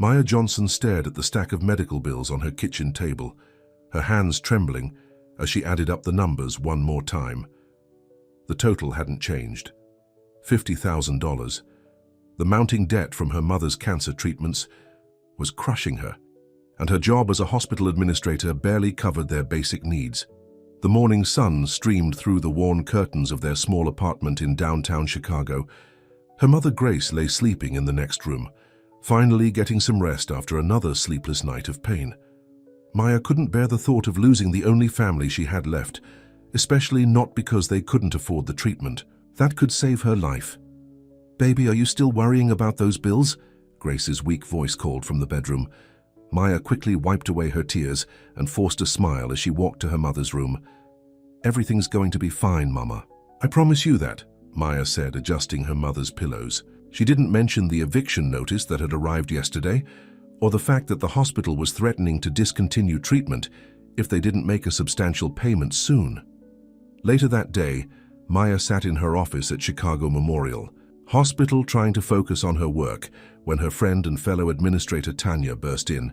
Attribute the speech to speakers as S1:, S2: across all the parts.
S1: Maya Johnson stared at the stack of medical bills on her kitchen table, her hands trembling as she added up the numbers one more time. The total hadn't changed. $50,000. The mounting debt from her mother's cancer treatments was crushing her, and her job as a hospital administrator barely covered their basic needs. The morning sun streamed through the worn curtains of their small apartment in downtown Chicago. Her mother Grace lay sleeping in the next room, finally getting some rest after another sleepless night of pain. Maya couldn't bear the thought of losing the only family she had left, especially not because they couldn't afford the treatment. That could save her life. "Baby, are you still worrying about those bills?" Grace's weak voice called from the bedroom. Maya quickly wiped away her tears and forced a smile as she walked to her mother's room. "Everything's going to be fine, Mama. I promise you that," Maya said, adjusting her mother's pillows. She didn't mention the eviction notice that had arrived yesterday, or the fact that the hospital was threatening to discontinue treatment if they didn't make a substantial payment soon. Later that day, Maya sat in her office at Chicago Memorial Hospital trying to focus on her work when her friend and fellow administrator Tanya burst in.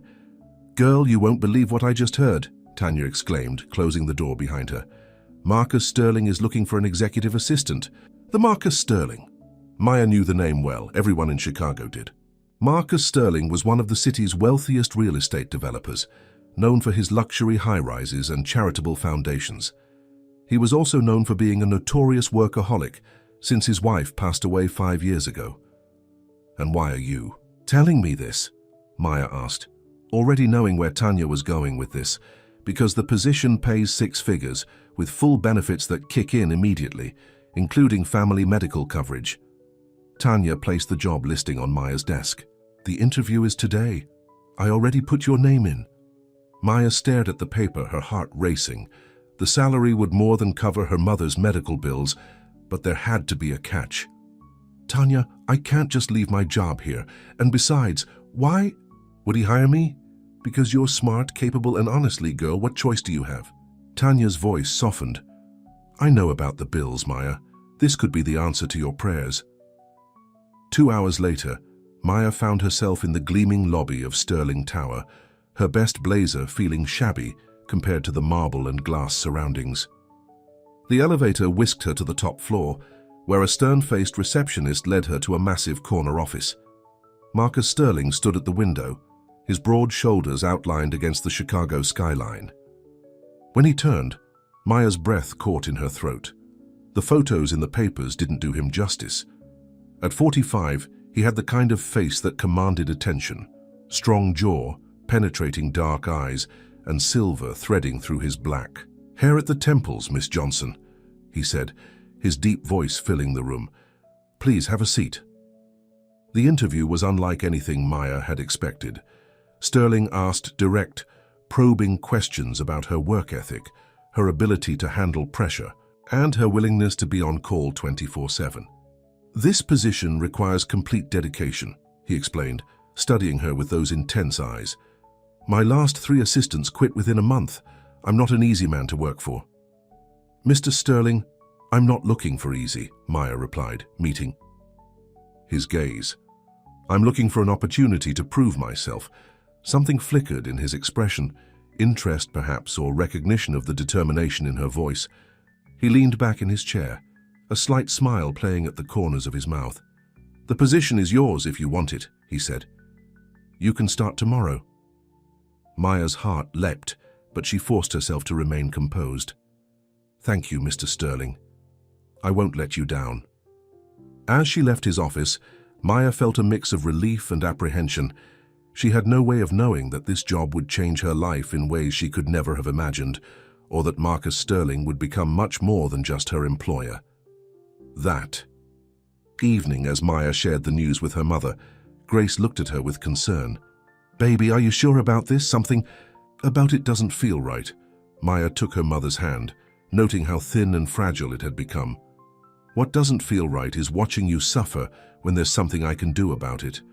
S1: "Girl, you won't believe what I just heard," Tanya exclaimed, closing the door behind her. "Marcus Sterling is looking for an executive assistant." The Marcus Sterling. Maya knew the name well, everyone in Chicago did. Marcus Sterling was one of the city's wealthiest real estate developers, known for his luxury high-rises and charitable foundations. He was also known for being a notorious workaholic since his wife passed away 5 years ago. "And why are you telling me this?" Maya asked, already knowing where Tanya was going with this, because the position pays 6 figures with full benefits that kick in immediately, including family medical coverage. Tanya placed the job listing on Maya's desk. "The interview is today. I already put your name in." Maya stared at the paper, her heart racing. The salary would more than cover her mother's medical bills, but there had to be a catch. "Tanya, I can't just leave my job here. And besides, why would he hire me? Because you're smart, capable, and honestly, girl, what choice do you have?" Tanya's voice softened. "I know about the bills, Maya. This could be the answer to your prayers." 2 hours later, Maya found herself in the gleaming lobby of Sterling Tower, her best blazer feeling shabby compared to the marble and glass surroundings. The elevator whisked her to the top floor, where a stern-faced receptionist led her to a massive corner office. Marcus Sterling stood at the window, his broad shoulders outlined against the Chicago skyline. When he turned, Maya's breath caught in her throat. The photos in the papers didn't do him justice. At 45, he had the kind of face that commanded attention: strong jaw, penetrating dark eyes, and silver threading through his black. "Hair at the temples, Miss Johnson," he said, his deep voice filling the room. "Please have a seat." The interview was unlike anything Maya had expected. Sterling asked direct, probing questions about her work ethic, her ability to handle pressure, and her willingness to be on call 24/7. "This position requires complete dedication," he explained, studying her with those intense eyes. "My last 3 assistants quit within a month. I'm not an easy man to work for." "Mr. Sterling, I'm not looking for easy," Maya replied, meeting his gaze. "I'm looking for an opportunity to prove myself." Something flickered in his expression, interest perhaps, or recognition of the determination in her voice. He leaned back in his chair, a slight smile playing at the corners of his mouth. "The position is yours if you want it," he said. "You can start tomorrow." Maya's heart leapt, but she forced herself to remain composed. "Thank you, Mr. Sterling. I won't let you down." As she left his office, Maya felt a mix of relief and apprehension. She had no way of knowing that this job would change her life in ways she could never have imagined, or that Marcus Sterling would become much more than just her employer. That evening, as Maya shared the news with her mother, Grace looked at her with concern. "Baby, are you sure about this? Something about it doesn't feel right." Maya took her mother's hand, noting how thin and fragile it had become. "What doesn't feel right is watching you suffer when there's something I can do about it.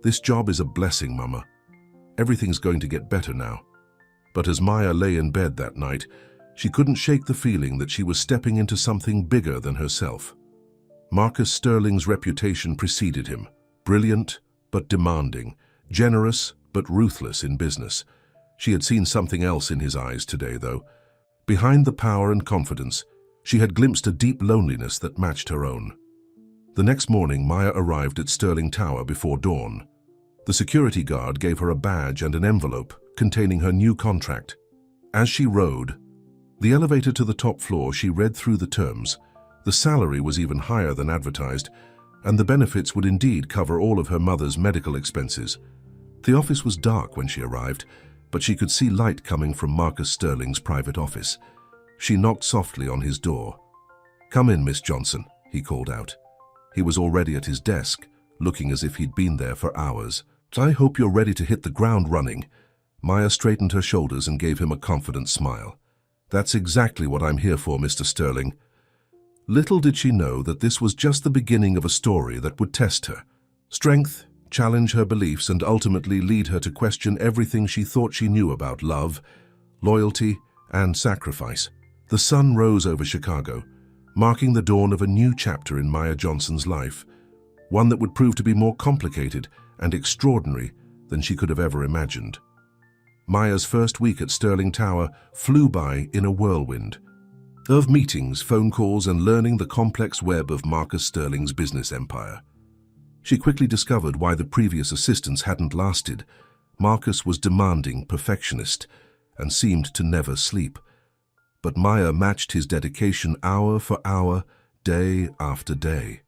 S1: This job is a blessing, Mama. Everything's going to get better now." But as Maya lay in bed that night, she couldn't shake the feeling that she was stepping into something bigger than herself. Marcus Sterling's reputation preceded him, brilliant but demanding, generous but ruthless in business. She had seen something else in his eyes today, though. Behind the power and confidence, she had glimpsed a deep loneliness that matched her own. The next morning, Maya arrived at Sterling Tower before dawn. The security guard gave her a badge and an envelope containing her new contract. As she rode the elevator to the top floor, she read through the terms. The salary was even higher than advertised, and the benefits would indeed cover all of her mother's medical expenses. The office was dark when she arrived, but she could see light coming from Marcus Sterling's private office. She knocked softly on his door. "Come in, Miss Johnson," he called out. He was already at his desk, looking as if he'd been there for hours. "I hope you're ready to hit the ground running." Maya straightened her shoulders and gave him a confident smile. "That's exactly what I'm here for, Mr. Sterling." Little did she know that this was just the beginning of a story that would test her strength, challenge her beliefs, and ultimately lead her to question everything she thought she knew about love, loyalty, and sacrifice. The sun rose over Chicago, marking the dawn of a new chapter in Maya Johnson's life, one that would prove to be more complicated and extraordinary than she could have ever imagined. Maya's first week at Sterling Tower flew by in a whirlwind of meetings, phone calls, and learning the complex web of Marcus Sterling's business empire. She quickly discovered why the previous assistants hadn't lasted. Marcus was demanding, perfectionist, and seemed to never sleep. But Maya matched his dedication hour for hour, day after day.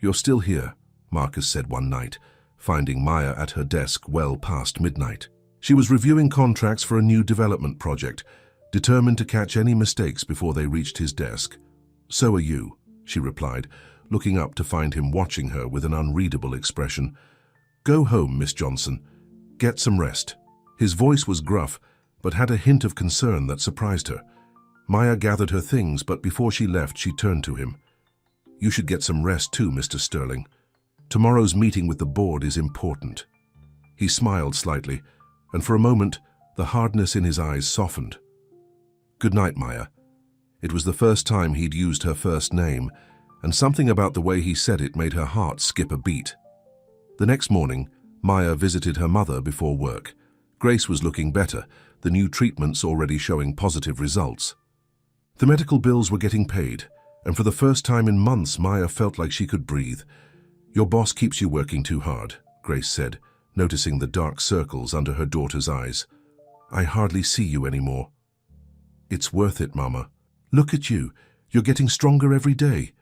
S1: "You're still here," Marcus said one night, finding Maya at her desk well past midnight. She was reviewing contracts for a new development project, determined to catch any mistakes before they reached his desk. "So are you," she replied, looking up to find him watching her with an unreadable expression. "Go home, Miss Johnson. Get some rest." His voice was gruff, but had a hint of concern that surprised her. Maya gathered her things, but before she left, she turned to him. "You should get some rest too, Mr. Sterling. Tomorrow's meeting with the board is important." He smiled slightly, and for a moment, the hardness in his eyes softened. "Good night, Maya." It was the first time he'd used her first name, and something about the way he said it made her heart skip a beat. The next morning, Maya visited her mother before work. Grace was looking better, the new treatments already showing positive results. The medical bills were getting paid, and for the first time in months, Maya felt like she could breathe. "Your boss keeps you working too hard," Grace said, noticing the dark circles under her daughter's eyes. "I hardly see you anymore." "It's worth it, Mama. Look at you. You're getting stronger every day."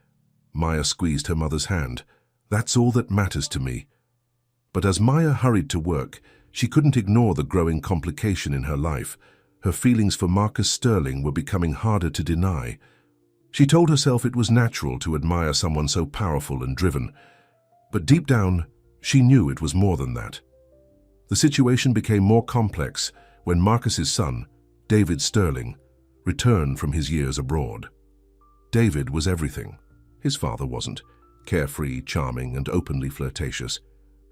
S1: Maya squeezed her mother's hand. "That's all that matters to me." But as Maya hurried to work, she couldn't ignore the growing complication in her life. Her feelings for Marcus Sterling were becoming harder to deny. She told herself it was natural to admire someone so powerful and driven, but deep down, she knew it was more than that. The situation became more complex when Marcus's son, David Sterling, returned from his years abroad. David was everything. His father wasn't. Carefree, charming, and openly flirtatious.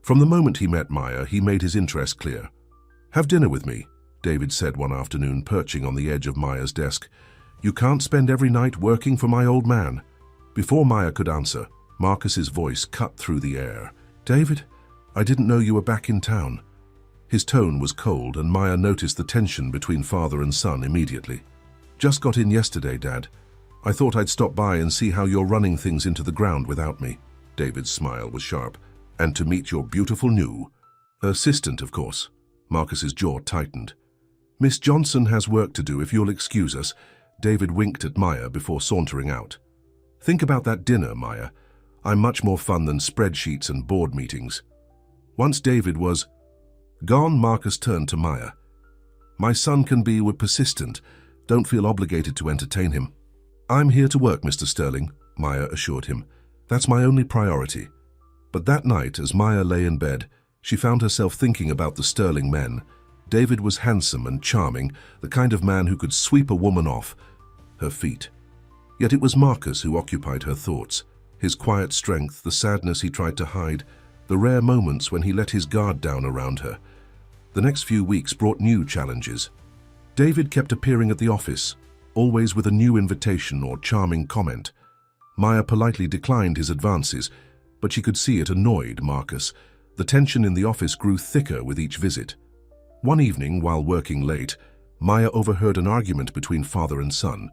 S1: From the moment he met Maya, he made his interest clear. "Have dinner with me," David said one afternoon, perching on the edge of Maya's desk. "You can't spend every night working for my old man." Before Maya could answer, Marcus's voice cut through the air. "David, I didn't know you were back in town." His tone was cold, and Maya noticed the tension between father and son immediately. "Just got in yesterday, Dad. I thought I'd stop by and see how you're running things into the ground without me." David's smile was sharp. "And to meet your beautiful new assistant, of course." Marcus's jaw tightened. "Miss Johnson has work to do, if you'll excuse us." David winked at Maya before sauntering out. "Think about that dinner, Maya. I'm much more fun than spreadsheets and board meetings." Once David was gone, Marcus turned to Maya. "My son can be persistent. Don't feel obligated to entertain him." "I'm here to work, Mr. Sterling," Maya assured him. "That's my only priority." But that night, as Maya lay in bed, she found herself thinking about the Sterling men. David was handsome and charming, the kind of man who could sweep a woman off her feet. Yet it was Marcus who occupied her thoughts. His quiet strength, the sadness he tried to hide, the rare moments when he let his guard down around her. The next few weeks brought new challenges. David kept appearing at the office, always with a new invitation or charming comment. Maya politely declined his advances, but she could see it annoyed Marcus. The tension in the office grew thicker with each visit. One evening, while working late, Maya overheard an argument between father and son.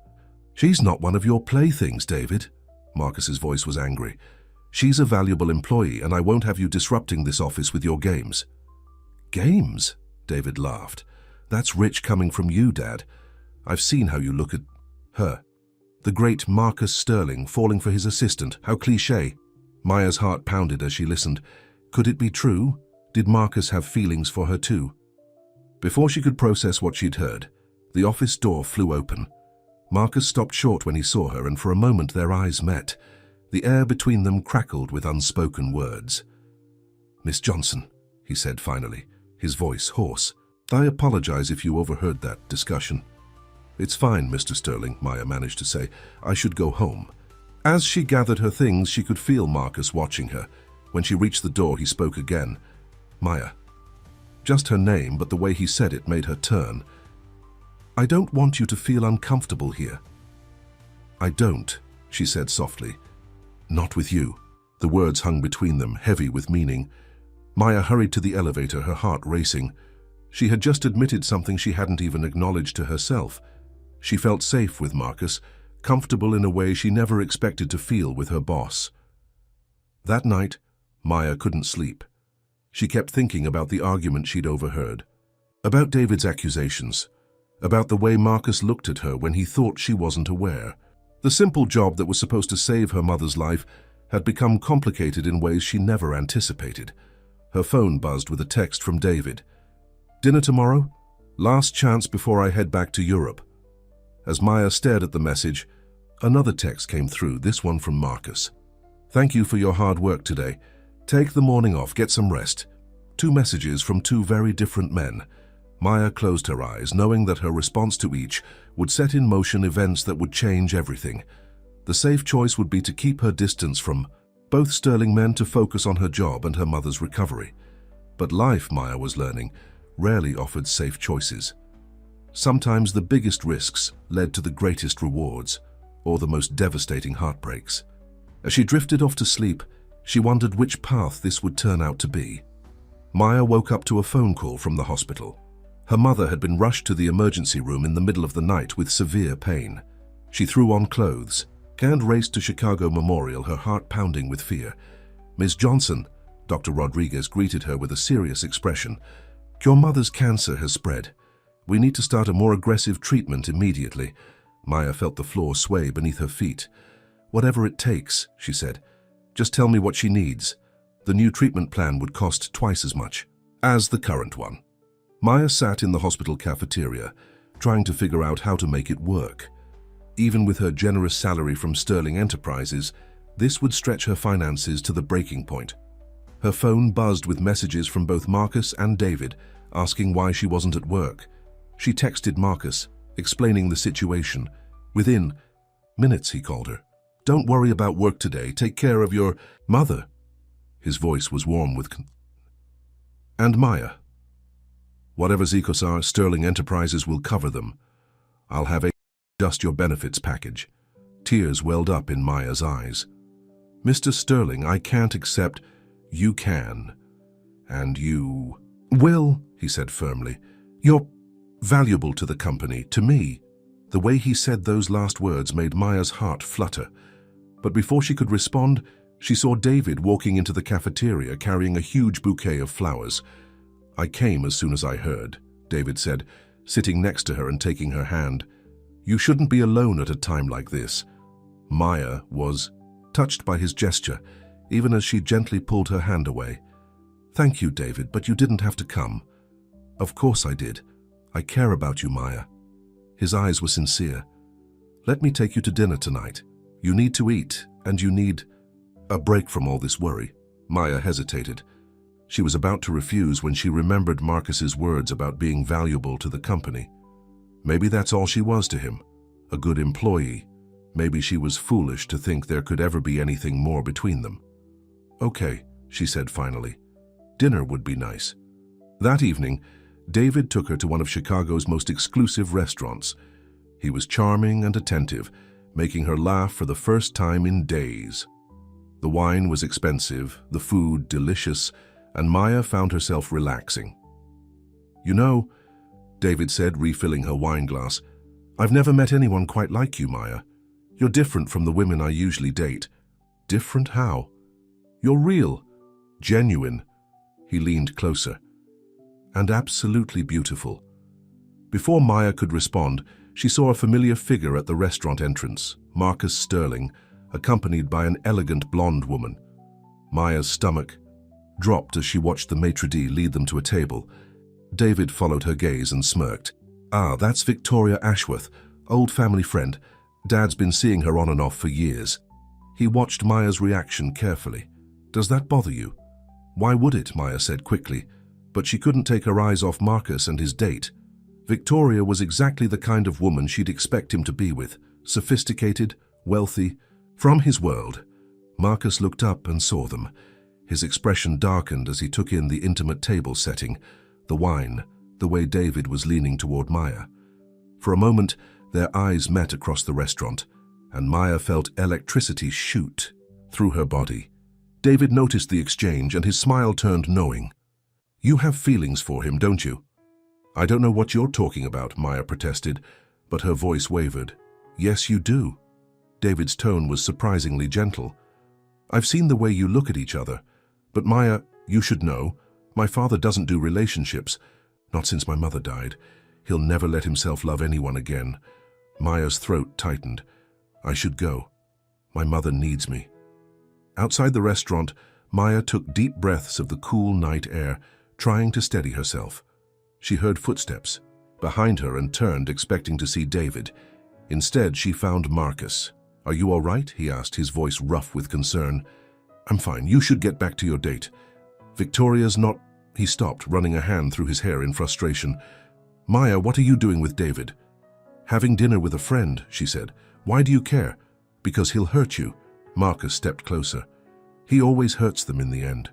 S1: "She's not one of your playthings, David." Marcus's voice was angry. "She's a valuable employee, and I won't have you disrupting this office with your games." "Games?" David laughed. "That's rich coming from you, Dad. I've seen how you look at her. The great Marcus Sterling falling for his assistant. How cliché." Maya's heart pounded as she listened. Could it be true? Did Marcus have feelings for her too? Before she could process what she'd heard, the office door flew open. Marcus stopped short when he saw her, and for a moment their eyes met. The air between them crackled with unspoken words. "Miss Johnson," he said finally, his voice hoarse. "I apologize if you overheard that discussion." "It's fine, Mr. Sterling," Maya managed to say. "I should go home." As she gathered her things, she could feel Marcus watching her. When she reached the door, he spoke again. "Maya." Just her name, but the way he said it made her turn. "I don't want you to feel uncomfortable here." "I don't," she said softly. "Not with you." The words hung between them, heavy with meaning. Maya hurried to the elevator, her heart racing. She had just admitted something she hadn't even acknowledged to herself. She felt safe with Marcus, comfortable in a way she never expected to feel with her boss. That night, Maya couldn't sleep. She kept thinking about the argument she'd overheard, about David's accusations, about the way Marcus looked at her when he thought she wasn't aware. The simple job that was supposed to save her mother's life had become complicated in ways she never anticipated. Her phone buzzed with a text from David. "Dinner tomorrow? Last chance before I head back to Europe." As Maya stared at the message, another text came through, this one from Marcus. "Thank you for your hard work today. Take the morning off, get some rest." 2 messages from 2 very different men. Maya closed her eyes, knowing that her response to each would set in motion events that would change everything. The safe choice would be to keep her distance from both Sterling men, to focus on her job and her mother's recovery. But life, Maya was learning, rarely offered safe choices. Sometimes the biggest risks led to the greatest rewards, or the most devastating heartbreaks. As she drifted off to sleep, she wondered which path this would turn out to be. Maya woke up to a phone call from the hospital. Her mother had been rushed to the emergency room in the middle of the night with severe pain. She threw on clothes and raced to Chicago Memorial, her heart pounding with fear. "Ms. Johnson," Dr. Rodriguez greeted her with a serious expression. "Your mother's cancer has spread. We need to start a more aggressive treatment immediately." Maya felt the floor sway beneath her feet. "Whatever it takes," she said. "Just tell me what she needs." The new treatment plan would cost twice as much as the current one. Maya sat in the hospital cafeteria, trying to figure out how to make it work. Even with her generous salary from Sterling Enterprises, this would stretch her finances to the breaking point. Her phone buzzed with messages from both Marcus and David, asking why she wasn't at work. She texted Marcus, explaining the situation. Within minutes, he called her. "Don't worry about work today. Take care of your mother." His voice was warm with "And Maya, whatever Zikos are, Sterling Enterprises will cover them. I'll have just your benefits package." Tears welled up in Maya's eyes. "Mr. Sterling, I can't accept." "You can. And you will," he said firmly. "You're valuable to the company, to me." The way he said those last words made Maya's heart flutter. But before she could respond, she saw David walking into the cafeteria carrying a huge bouquet of flowers. "I came as soon as I heard," David said, sitting next to her and taking her hand. "You shouldn't be alone at a time like this." Maya was touched by his gesture, even as she gently pulled her hand away. "Thank you, David, but you didn't have to come." "Of course I did. I care about you, Maya." His eyes were sincere. "Let me take you to dinner tonight. You need to eat, and you need a break from all this worry." Maya hesitated. She was about to refuse when she remembered Marcus's words about being valuable to the company. Maybe that's all she was to him, a good employee. Maybe she was foolish to think there could ever be anything more between them. "Okay," she said finally. "Dinner would be nice." That evening, David took her to one of Chicago's most exclusive restaurants. He was charming and attentive, making her laugh for the first time in days. The wine was expensive, the food delicious, and Maya found herself relaxing. "You know," David said, refilling her wine glass, "I've never met anyone quite like you, Maya. You're different from the women I usually date." "Different how?" "You're real, genuine." He leaned closer. "And absolutely beautiful." Before Maya could respond, she saw a familiar figure at the restaurant entrance, Marcus Sterling, accompanied by an elegant blonde woman. Maya's stomach dropped as she watched the maitre d' lead them to a table. David followed her gaze and smirked. "Ah, that's Victoria Ashworth, old family friend. Dad's been seeing her on and off for years." He watched Maya's reaction carefully. "Does that bother you?" "Why would it?" Maya said quickly, but she couldn't take her eyes off Marcus and his date. Victoria was exactly the kind of woman she'd expect him to be with, sophisticated, wealthy. From his world, Marcus looked up and saw them. His expression darkened as he took in the intimate table setting, the wine, the way David was leaning toward Maya. For a moment, their eyes met across the restaurant, and Maya felt electricity shoot through her body. David noticed the exchange, and his smile turned knowing. "You have feelings for him, don't you?" "I don't know what you're talking about," Maya protested, but her voice wavered. "Yes, you do." David's tone was surprisingly gentle. "I've seen the way you look at each other. But Maya, you should know, my father doesn't do relationships. Not since my mother died. He'll never let himself love anyone again." Maya's throat tightened. "I should go. My mother needs me." Outside the restaurant, Maya took deep breaths of the cool night air, trying to steady herself. She heard footsteps behind her and turned, expecting to see David. Instead, she found Marcus. "Are you all right?" he asked, his voice rough with concern. "I'm fine. You should get back to your date." "Victoria's not—" He stopped, running a hand through his hair in frustration. "Maya, what are you doing with David?" "Having dinner with a friend," she said. "Why do you care?" "Because he'll hurt you." Marcus stepped closer. "He always hurts them in the end.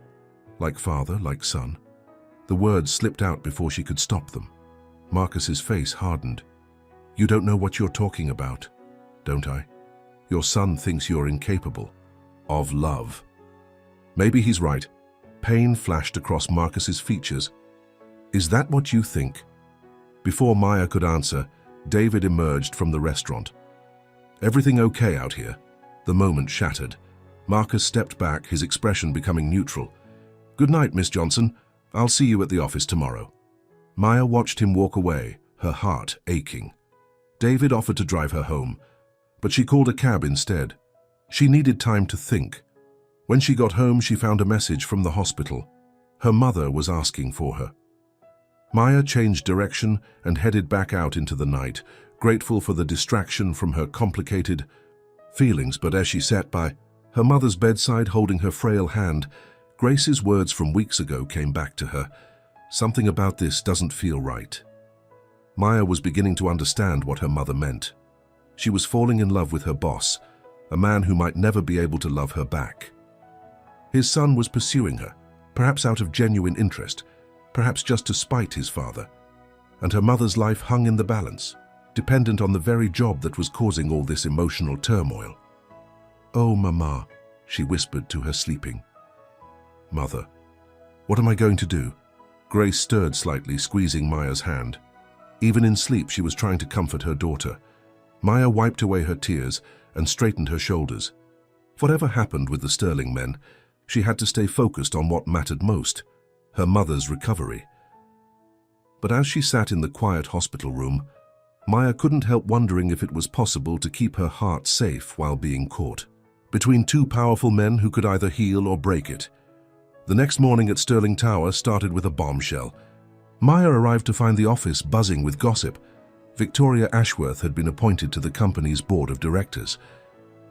S1: Like father, like son." The words slipped out before she could stop them. Marcus's face hardened. "You don't know what you're talking about, don't I? Your son thinks you're incapable of love." Maybe he's right. Pain flashed across Marcus's features. "Is that what you think?" Before Maya could answer, David emerged from the restaurant. "Everything okay out here?" The moment shattered. Marcus stepped back, his expression becoming neutral. "Good night, Miss Johnson. I'll see you at the office tomorrow." Maya watched him walk away, her heart aching. David offered to drive her home, but she called a cab instead. She needed time to think. When she got home, she found a message from the hospital. Her mother was asking for her. Maya changed direction and headed back out into the night, grateful for the distraction from her complicated feelings. But as she sat by her mother's bedside holding her frail hand, Grace's words from weeks ago came back to her. "Something about this doesn't feel right." Maya was beginning to understand what her mother meant. She was falling in love with her boss, a man who might never be able to love her back. His son was pursuing her, perhaps out of genuine interest, perhaps just to spite his father. And her mother's life hung in the balance, dependent on the very job that was causing all this emotional turmoil. "Oh, Mama," she whispered to her sleeping mother. "What am I going to do?" Grace stirred slightly, squeezing Maya's hand. Even in sleep, she was trying to comfort her daughter. Maya wiped away her tears and straightened her shoulders. Whatever happened with the Sterling men, she had to stay focused on what mattered most, her mother's recovery. But as she sat in the quiet hospital room, Maya couldn't help wondering if it was possible to keep her heart safe while being caught between two powerful men who could either heal or break it. The next morning at Sterling Tower started with a bombshell. Maya arrived to find the office buzzing with gossip. Victoria Ashworth had been appointed to the company's board of directors.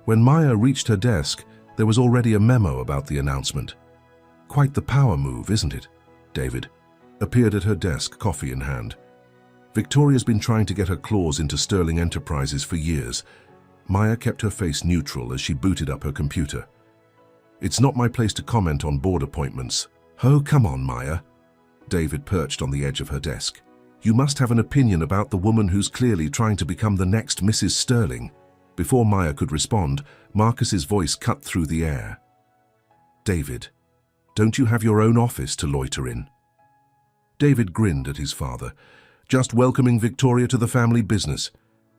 S1: When Maya reached her desk, there was already a memo about the announcement. "Quite the power move, isn't it?" David appeared at her desk, coffee in hand. "Victoria's been trying to get her claws into Sterling Enterprises for years." Maya kept her face neutral as she booted up her computer. "It's not my place to comment on board appointments." "Oh, come on, Maya." David perched on the edge of her desk. "You must have an opinion about the woman who's clearly trying to become the next Mrs. Sterling." Before Maya could respond, Marcus's voice cut through the air. "David, Don't you have your own office to loiter in?" David grinned at his father. "Just welcoming Victoria to the family business.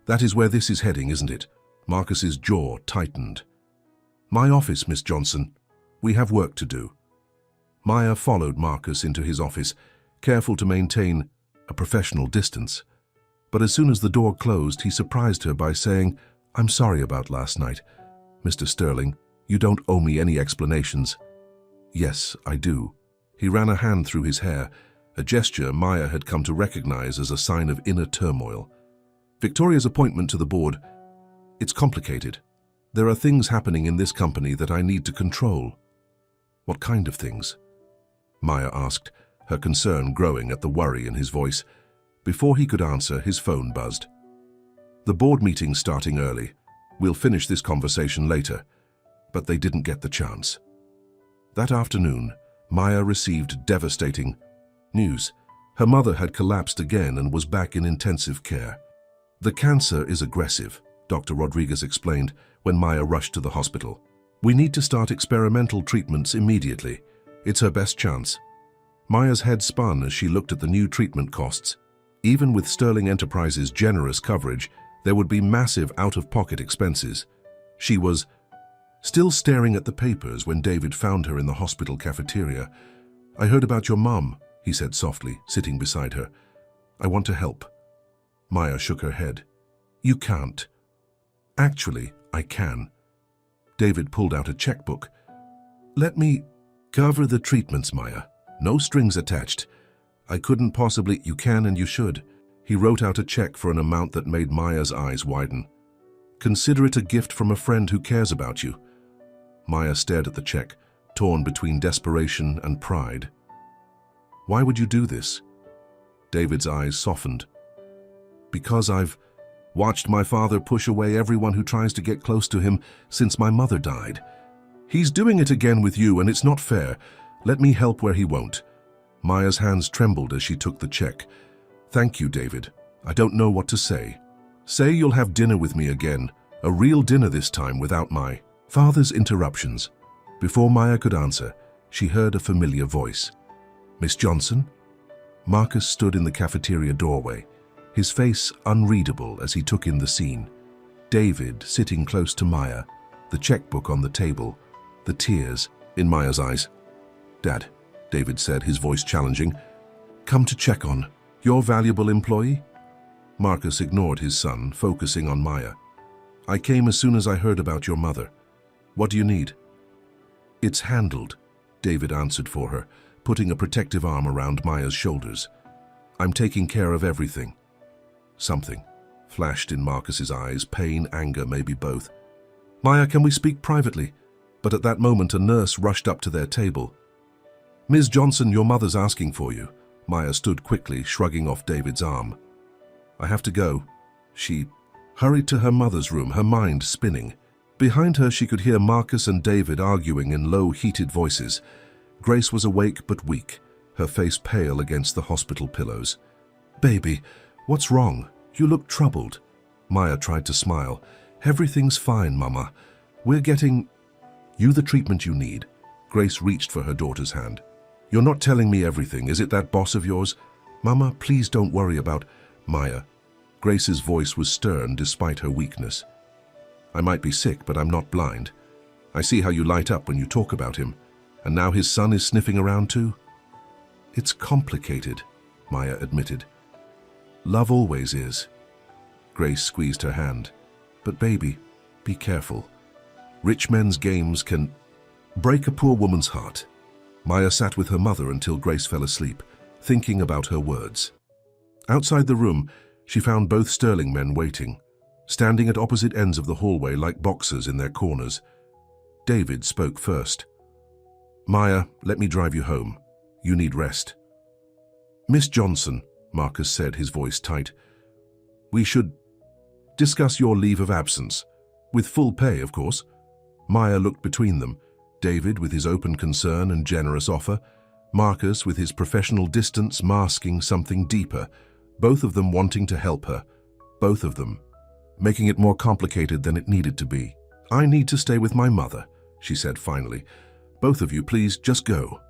S1: That is where this is heading, isn't it?" Marcus's jaw tightened. "My office, Miss Johnson. We have work to do." Maya followed Marcus into his office, careful to maintain a professional distance. But as soon as the door closed, he surprised her by saying, "I'm sorry about last night. Mr. Sterling, you don't owe me any explanations." "Yes, I do." He ran a hand through his hair, a gesture Maya had come to recognize as a sign of inner turmoil. "Victoria's appointment to the board, it's complicated. There are things happening in this company that I need to control." "What kind of things?" Maya asked, her concern growing at the worry in his voice. Before he could answer, his phone buzzed. "The board meeting's starting early. We'll finish this conversation later." But they didn't get the chance. That afternoon, Maya received devastating news. Her mother had collapsed again and was back in intensive care. "The cancer is aggressive," Dr. Rodriguez explained when Maya rushed to the hospital. "We need to start experimental treatments immediately. It's her best chance." Maya's head spun as she looked at the new treatment costs. Even with Sterling Enterprises' generous coverage, there would be massive out-of-pocket expenses. She was still staring at the papers when David found her in the hospital cafeteria. "I heard about your mom," he said softly, sitting beside her. "I want to help." Maya shook her head. "You can't." "Actually, I can." David pulled out a checkbook. "Let me cover the treatments, Maya. No strings attached. I couldn't possibly—" "You can and you should." He wrote out a check for an amount that made Maya's eyes widen. "Consider it a gift from a friend who cares about you." Maya stared at the check, torn between desperation and pride. "Why would you do this?" David's eyes softened. "Because I've watched my father push away everyone who tries to get close to him since my mother died. He's doing it again with you, and it's not fair. Let me help where he won't." Maya's hands trembled as she took the check. "Thank you, David. I don't know what to say. Say you'll have dinner with me again, a real dinner this time without my father's interruptions." Before Maya could answer, she heard a familiar voice. "Miss Johnson?" Marcus stood in the cafeteria doorway, his face unreadable as he took in the scene. David sitting close to Maya, the checkbook on the table, the tears in Maya's eyes. "Dad," David said, his voice challenging, "come to check on your valuable employee?" Marcus ignored his son, focusing on Maya. "I came as soon as I heard about your mother. What do you need?" "It's handled," David answered for her, putting a protective arm around Maya's shoulders. "I'm taking care of everything." Something flashed in Marcus's eyes, pain, anger, maybe both. "Maya, can we speak privately?" But at that moment a nurse rushed up to their table. "Ms. Johnson, your mother's asking for you." Maya stood quickly, shrugging off David's arm. "I have to go." She hurried to her mother's room, her mind spinning. Behind her she could hear Marcus and David arguing in low, heated voices. Grace was awake but weak, her face pale against the hospital pillows. "Baby, what's wrong? You look troubled." Maya tried to smile. "Everything's fine, Mama. We're getting you the treatment you need." Grace reached for her daughter's hand. "You're not telling me everything. Is it that boss of yours?" "Mama, please don't worry about Maya." Grace's voice was stern despite her weakness. "I might be sick, but I'm not blind. I see how you light up when you talk about him. And now his son is sniffing around too?" "It's complicated," Maya admitted. "Love always is." Grace squeezed her hand. "But baby, be careful. Rich men's games can break a poor woman's heart." Maya sat with her mother until Grace fell asleep, thinking about her words. Outside the room, she found both Sterling men waiting, standing at opposite ends of the hallway like boxers in their corners. David spoke first. "Maya, let me drive you home. You need rest." "Miss Johnson," Marcus said, his voice tight, "we should discuss your leave of absence. With full pay, of course." Maya looked between them, David with his open concern and generous offer, Marcus with his professional distance masking something deeper, both of them wanting to help her, both of them making it more complicated than it needed to be. "I need to stay with my mother," she said finally. "Both of you, please, just go."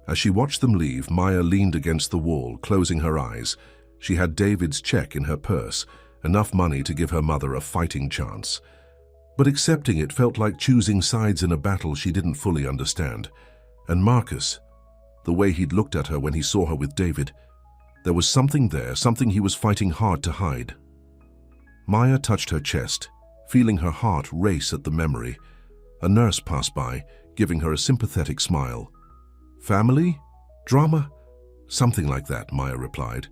S1: As she watched them leave, Maya leaned against the wall, closing her eyes. She had David's check in her purse, enough money to give her mother a fighting chance. But accepting it felt like choosing sides in a battle she didn't fully understand. And Marcus, the way he'd looked at her when he saw her with David, there was something there, something he was fighting hard to hide. Maya touched her chest, feeling her heart race at the memory. A nurse passed by, giving her a sympathetic smile. "Family? Drama?" "Something like that," Maya replied.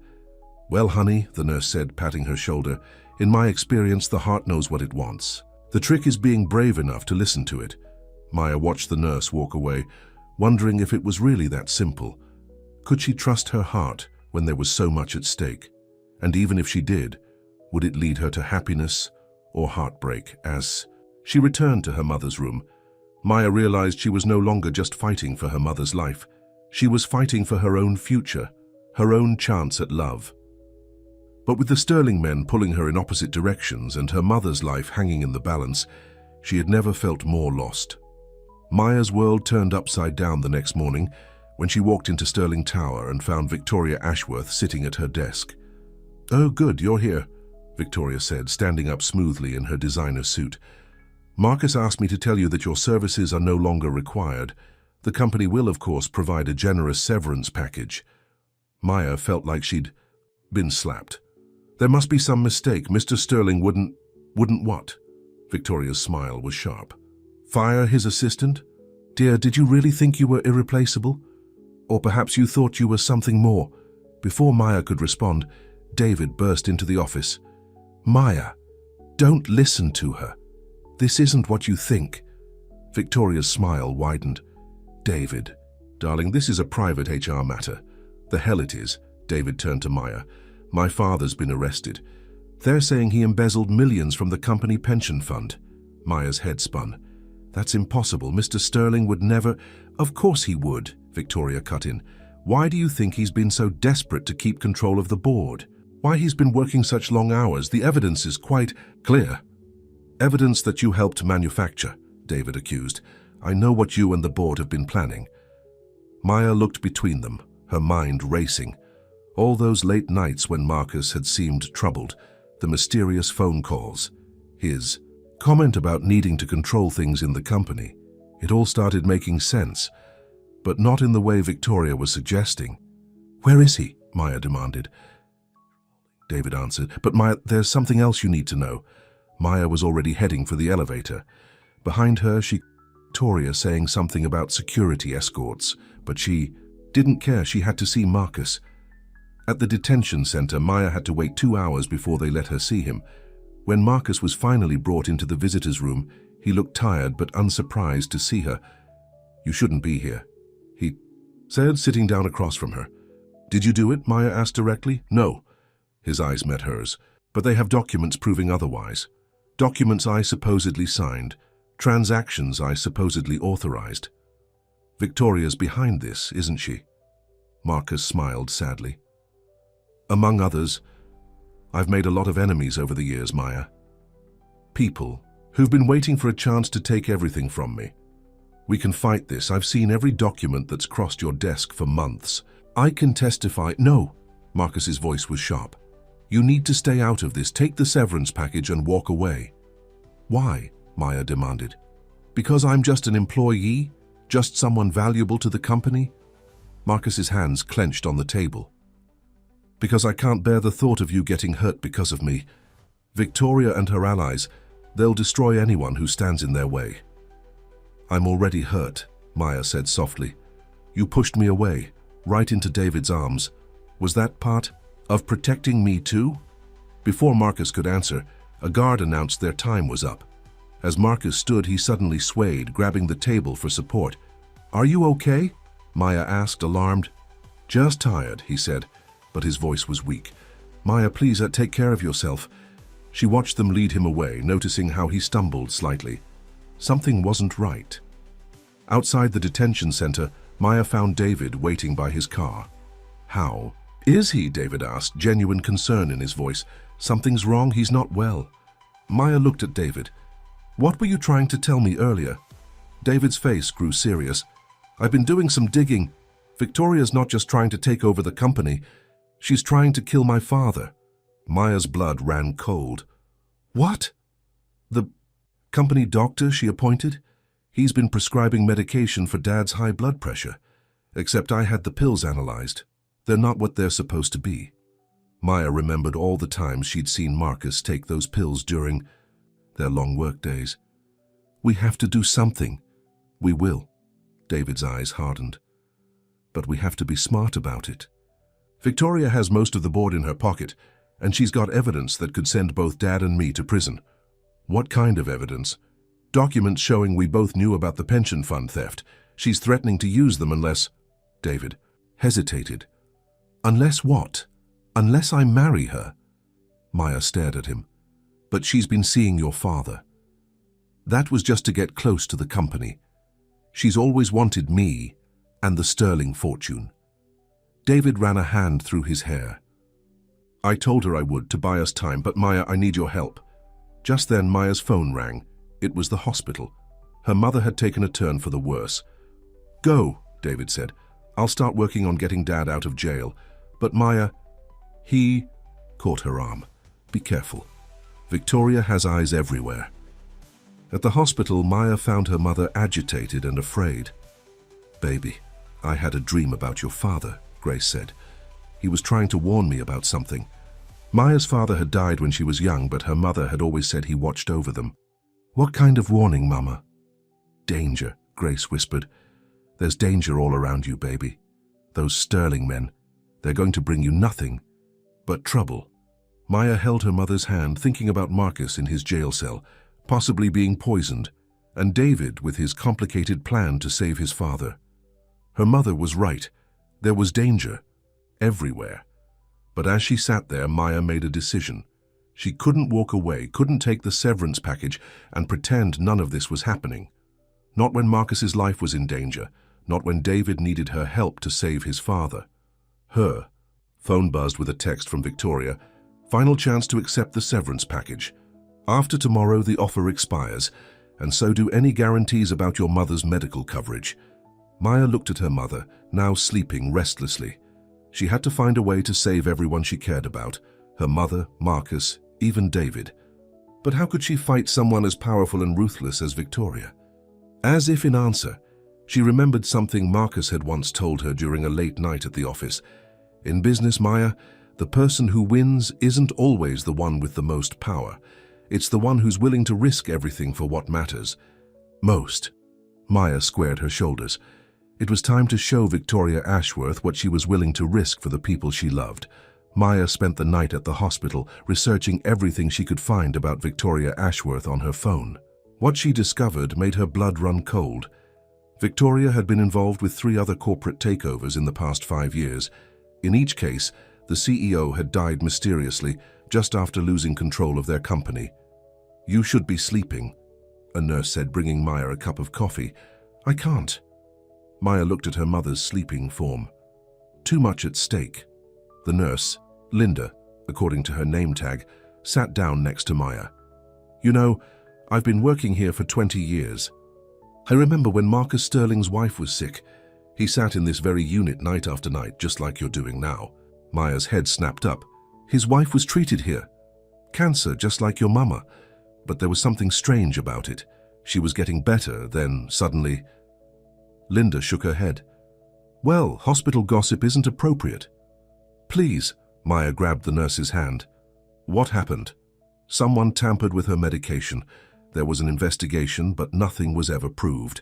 S1: "Well, honey," the nurse said, patting her shoulder, "in my experience, the heart knows what it wants. The trick is being brave enough to listen to it." Maya watched the nurse walk away, wondering if it was really that simple. Could she trust her heart when there was so much at stake? And even if she did, would it lead her to happiness or heartbreak? As she returned to her mother's room, Maya realized she was no longer just fighting for her mother's life. She was fighting for her own future, her own chance at love. But with the Sterling men pulling her in opposite directions and her mother's life hanging in the balance, she had never felt more lost. Maya's world turned upside down the next morning when she walked into Sterling Tower and found Victoria Ashworth sitting at her desk. "Oh, good, you're here," Victoria said, standing up smoothly in her designer suit. "Marcus asked me to tell you that your services are no longer required. The company will, of course, provide a generous severance package." Maya felt like she'd been slapped. "There must be some mistake. Mr. Sterling wouldn't what?" Victoria's smile was sharp. "Fire his assistant? Dear, did you really think you were irreplaceable? Or perhaps you thought you were something more?" Before Maya could respond, David burst into the office. "Maya, don't listen to her. This isn't what you think." Victoria's smile widened. "David, darling, this is a private HR matter." "The hell it is," David turned to Maya. "My father's been arrested. They're saying he embezzled millions from the company pension fund." Maya's head spun. "That's impossible. Mr. Sterling would never—" "Of course he would," Victoria cut in. "Why do you think he's been so desperate to keep control of the board? Why he's been working such long hours? The evidence is quite clear." "Evidence that you helped manufacture," David accused. "I know what you and the board have been planning." Maya looked between them, her mind racing. All those late nights when Marcus had seemed troubled, the mysterious phone calls, his comment about needing to control things in the company. It all started making sense, but not in the way Victoria was suggesting. "Where is he?" Maya demanded. David answered, "But Maya, there's something else you need to know." Maya was already heading for the elevator. Behind her, she heard Victoria saying something about security escorts, but she didn't care. She had to see Marcus. At the detention center, Maya had to wait 2 hours before they let her see him. When Marcus was finally brought into the visitor's room, he looked tired but unsurprised to see her. "You shouldn't be here," he said, sitting down across from her. "Did you do it?" Maya asked directly. "No." His eyes met hers. "But they have documents proving otherwise. Documents I supposedly signed. Transactions I supposedly authorized. Victoria's behind this, isn't she?" Marcus smiled sadly. "Among others, I've made a lot of enemies over the years, Maya. People who've been waiting for a chance to take everything from me. We can fight this. I've seen every document that's crossed your desk for months. I can testify—" "No," Marcus's voice was sharp. "You need to stay out of this. Take the severance package and walk away." "Why?" Maya demanded. "Because I'm just an employee? Just someone valuable to the company?" Marcus's hands clenched on the table. "Because I can't bear the thought of you getting hurt because of me. Victoria and her allies, they'll destroy anyone who stands in their way." "I'm already hurt," Maya said softly. "You pushed me away, right into David's arms. Was that part of protecting me too?" Before Marcus could answer, a guard announced their time was up. As Marcus stood, he suddenly swayed, grabbing the table for support. "Are you okay?" Maya asked, alarmed. "Just tired," he said, but his voice was weak. "Maya, please take care of yourself." She watched them lead him away, noticing how he stumbled slightly. Something wasn't right. Outside the detention center, Maya found David waiting by his car. "How is he?" David asked, genuine concern in his voice. "Something's wrong. He's not well." Maya looked at David. "What were you trying to tell me earlier?" David's face grew serious. "I've been doing some digging. Victoria's not just trying to take over the company, she's trying to kill my father. Maya's blood ran cold. What? The company doctor she appointed? He's been prescribing medication for Dad's high blood pressure. Except I had the pills analyzed. They're not what they're supposed to be. Maya remembered all the times she'd seen Marcus take those pills during their long work days. We have to do something. We will. David's eyes hardened. But we have to be smart about it. Victoria has most of the board in her pocket, and she's got evidence that could send both Dad and me to prison. What kind of evidence? Documents showing we both knew about the pension fund theft. She's threatening to use them unless... David hesitated. Unless what? Unless I marry her. Maya stared at him. But she's been seeing your father. That was just to get close to the company. She's always wanted me and the sterling fortune. David ran a hand through his hair. I told her I would to buy us time, but Maya, I need your help. Just then Maya's phone rang. It was the hospital. Her mother had taken a turn for the worse. Go, David said. I'll start working on getting Dad out of jail. But Maya... He caught her arm. Be careful. Victoria has eyes everywhere. At the hospital, Maya found her mother agitated and afraid. Baby, I had a dream about your father, Grace said. He was trying to warn me about something. Maya's father had died when she was young, but her mother had always said he watched over them. What kind of warning, Mama? Danger, Grace whispered. There's danger all around you, baby. Those sterling men, they're going to bring you nothing but trouble. Maya held her mother's hand, thinking about Marcus in his jail cell, possibly being poisoned, and David with his complicated plan to save his father. Her mother was right. There was danger everywhere. But as she sat there, Maya made a decision. She couldn't walk away, couldn't take the severance package and pretend none of this was happening. Not when Marcus's life was in danger, not when David needed her help to save his father. Her phone buzzed with a text from Victoria. Final chance to accept the severance package. After tomorrow, the offer expires, and so do any guarantees about your mother's medical coverage. Maya looked at her mother, now sleeping restlessly. She had to find a way to save everyone she cared about, her mother, Marcus, even David. But how could she fight someone as powerful and ruthless as Victoria? As if in answer, she remembered something Marcus had once told her during a late night at the office. In business, Maya, the person who wins isn't always the one with the most power. It's the one who's willing to risk everything for what matters most. Maya squared her shoulders. It was time to show Victoria Ashworth what she was willing to risk for the people she loved. Maya spent the night at the hospital, researching everything she could find about Victoria Ashworth on her phone. What she discovered made her blood run cold. Victoria had been involved with 3 other corporate takeovers in the past 5 years. In each case, the CEO had died mysteriously just after losing control of their company. You should be sleeping, a nurse said, bringing Maya a cup of coffee. I can't. Maya looked at her mother's sleeping form. Too much at stake. The nurse, Linda, according to her name tag, sat down next to Maya. You know, I've been working here for 20 years. I remember when Marcus Sterling's wife was sick. He sat in this very unit night after night, just like you're doing now. Maya's head snapped up. His wife was treated here. Cancer, just like your mama. But there was something strange about it. She was getting better, then suddenly... Linda shook her head. Well, hospital gossip isn't appropriate. Please, Maya grabbed the nurse's hand. What happened? Someone tampered with her medication. There was an investigation, but nothing was ever proved.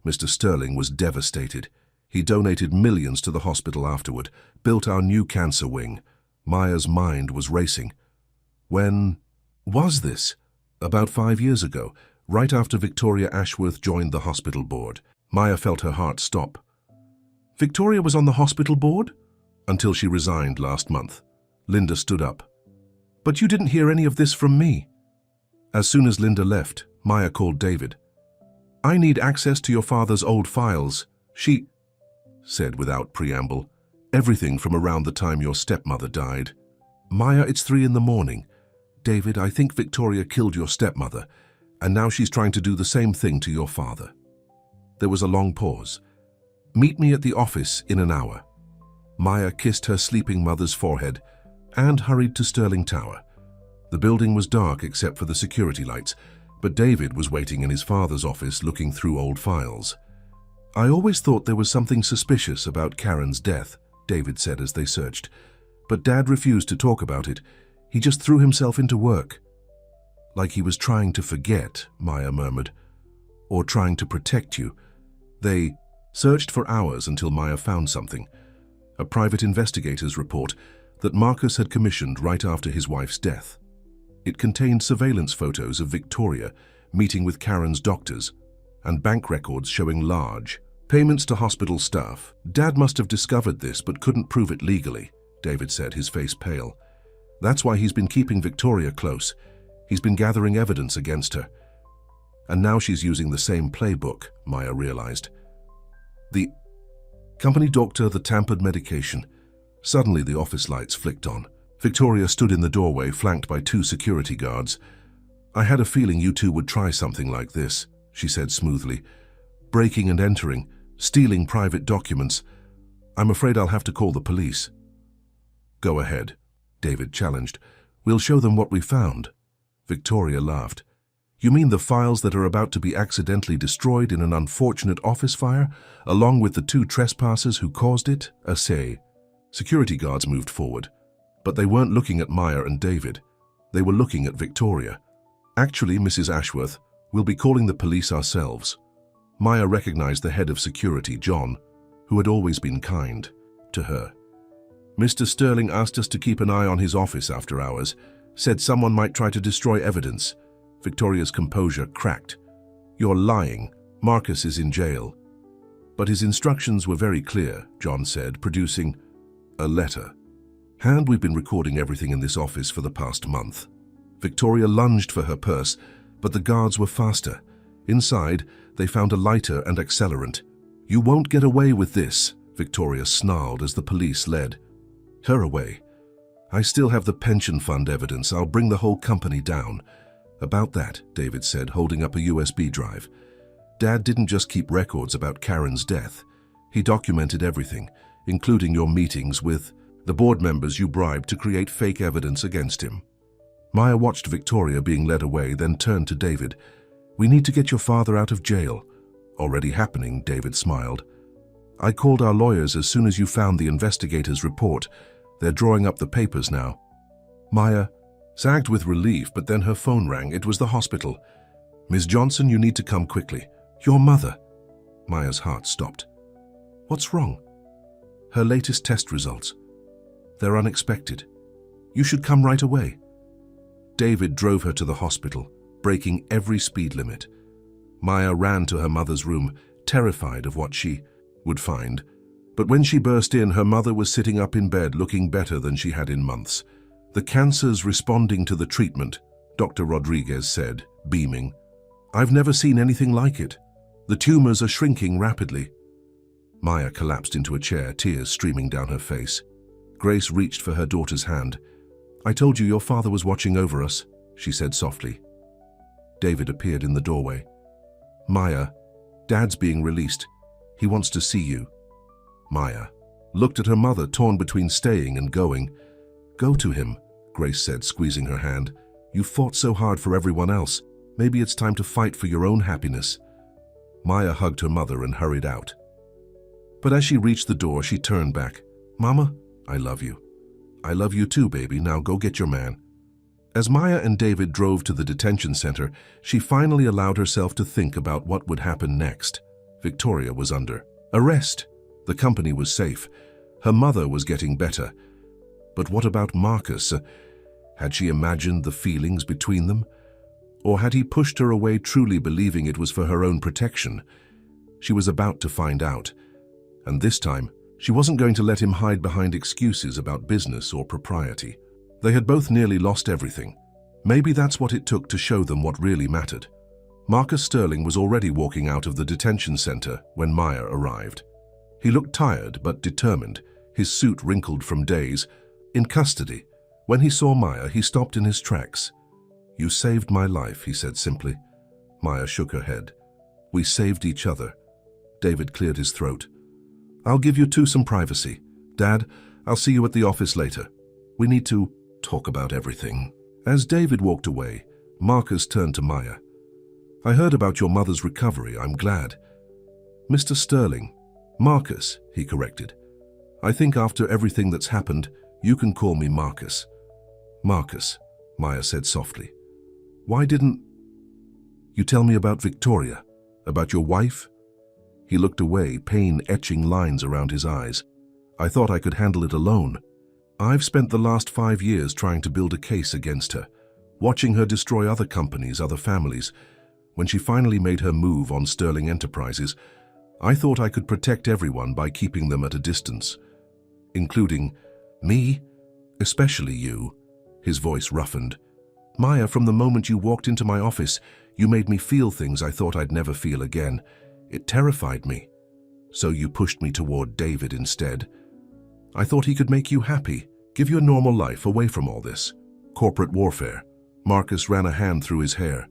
S1: Mr. Sterling was devastated. He donated millions to the hospital afterward, built our new cancer wing. Maya's mind was racing. When was this? About 5 years ago, right after Victoria Ashworth joined the hospital board. Maya felt her heart stop. Victoria was on the hospital board? Until she resigned last month. Linda stood up. But you didn't hear any of this from me. As soon as Linda left, Maya called David. I need access to your father's old files. She said without preamble, everything from around the time your stepmother died. Maya, it's 3 in the morning. David, I think Victoria killed your stepmother, and now she's trying to do the same thing to your father. There was a long pause. Meet me at the office in an hour." Maya kissed her sleeping mother's forehead and hurried to Sterling Tower. The building was dark except for the security lights, but David was waiting in his father's office looking through old files. "I always thought there was something suspicious about Karen's death," David said as they searched. "But Dad refused to talk about it. He just threw himself into work." "Like he was trying to forget," Maya murmured. "Or trying to protect you." They searched for hours until Maya found something. A private investigator's report that Marcus had commissioned right after his wife's death. It contained surveillance photos of Victoria meeting with Karen's doctors and bank records showing large payments to hospital staff. "Dad must have discovered this but couldn't prove it legally," David said, his face pale. "That's why he's been keeping Victoria close. He's been gathering evidence against her. And now she's using the same playbook," Maya realized. "The company doctor, the tampered medication." Suddenly the office lights flicked on. Victoria stood in the doorway, flanked by 2 security guards. "I had a feeling you two would try something like this," she said smoothly. "Breaking and entering, stealing private documents. I'm afraid I'll have to call the police." "Go ahead," David challenged. "We'll show them what we found." Victoria laughed. "You mean the files that are about to be accidentally destroyed in an unfortunate office fire, along with the 2 trespassers who caused it?" Say. Security guards moved forward. But they weren't looking at Maya and David. They were looking at Victoria. "Actually, Mrs. Ashworth, we'll be calling the police ourselves." Maya recognized the head of security, John, who had always been kind to her. "Mr. Sterling asked us to keep an eye on his office after hours. Said someone might try to destroy evidence." Victoria's composure cracked. "You're lying. Marcus is in jail." "But his instructions were very clear," John said, producing a letter. "And we've been recording everything in this office for the past month." Victoria lunged for her purse, but the guards were faster. Inside, they found a lighter and accelerant. "You won't get away with this," Victoria snarled as the police led her away. "I still have the pension fund evidence. I'll bring the whole company down." "About that," David said, holding up a USB drive. "Dad didn't just keep records about Karen's death. He documented everything, including your meetings with the board members you bribed to create fake evidence against him." Maya watched Victoria being led away, then turned to David. "We need to get your father out of jail." "Already happening," David smiled. "I called our lawyers as soon as you found the investigator's report. They're drawing up the papers now." Maya sagged with relief, but then her phone rang. It was the hospital. "Ms. Johnson, you need to come quickly." "Your mother." Maya's heart stopped. "What's wrong?" "Her latest test results. They're unexpected. You should come right away." David drove her to the hospital, breaking every speed limit. Maya ran to her mother's room, terrified of what she would find. But when she burst in, her mother was sitting up in bed, looking better than she had in months. "The cancer's responding to the treatment," Dr. Rodriguez said, beaming. "I've never seen anything like it. The tumors are shrinking rapidly." Maya collapsed into a chair, tears streaming down her face. Grace reached for her daughter's hand. "I told you your father was watching over us," she said softly. David appeared in the doorway. "Maya, Dad's being released. He wants to see you." Maya looked at her mother, torn between staying and going. "Go to him," Grace said, squeezing her hand. "You fought so hard for everyone else. Maybe it's time to fight for your own happiness." Maya hugged her mother and hurried out. But as she reached the door, she turned back. "Mama, I love you." "I love you too, baby. Now go get your man." As Maya and David drove to the detention center, she finally allowed herself to think about what would happen next. Victoria was under arrest. The company was safe. Her mother was getting better. But what about Marcus? Had she imagined the feelings between them? Or had he pushed her away, truly believing it was for her own protection? She was about to find out. And this time, she wasn't going to let him hide behind excuses about business or propriety. They had both nearly lost everything. Maybe that's what it took to show them what really mattered. Marcus Sterling was already walking out of the detention center when Maya arrived. He looked tired but determined, his suit wrinkled from days. In custody, when he saw Maya, he stopped in his tracks. "You saved my life," he said simply. Maya shook her head. "We saved each other." David cleared his throat. I'll give you two some privacy. Dad, I'll see you at the office later. We need to talk about everything. As David walked away, Marcus turned to Maya. I heard about your mother's recovery. I'm glad. Mr. Sterling. Marcus, he corrected. I think after everything that's happened, you can call me Marcus. Marcus, Maya said softly. Why didn't you tell me about Victoria? About your wife? He looked away, pain etching lines around his eyes. I thought I could handle it alone. I've spent the last 5 years trying to build a case against her, watching her destroy other companies, other families. When she finally made her move on Sterling Enterprises, I thought I could protect everyone by keeping them at a distance. Including me, especially you. His voice roughened. Maya, from the moment you walked into my office, you made me feel things I thought I'd never feel again. It terrified me. So you pushed me toward David instead. I thought he could make you happy, give you a normal life away from all this. Corporate warfare. Marcus ran a hand through his hair.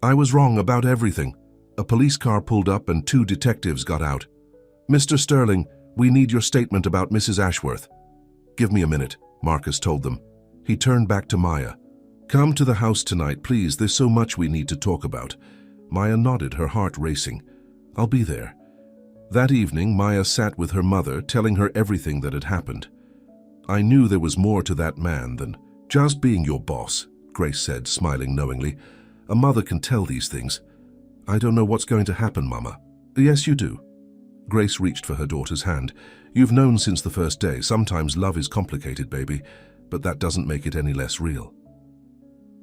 S1: I was wrong about everything. A police car pulled up and 2 detectives got out. Mr. Sterling, we need your statement about Mrs. Ashworth. Give me a minute, Marcus told them. He turned back to Maya. Come to the house tonight, please. There's so much we need to talk about. Maya nodded, her heart racing. I'll be there. That evening, Maya sat with her mother, telling her everything that had happened. I knew there was more to that man than just being your boss, Grace said, smiling knowingly. A mother can tell these things. I don't know what's going to happen, Mama. Yes, you do. Grace reached for her daughter's hand. You've known since the first day. Sometimes love is complicated, baby, but that doesn't make it any less real.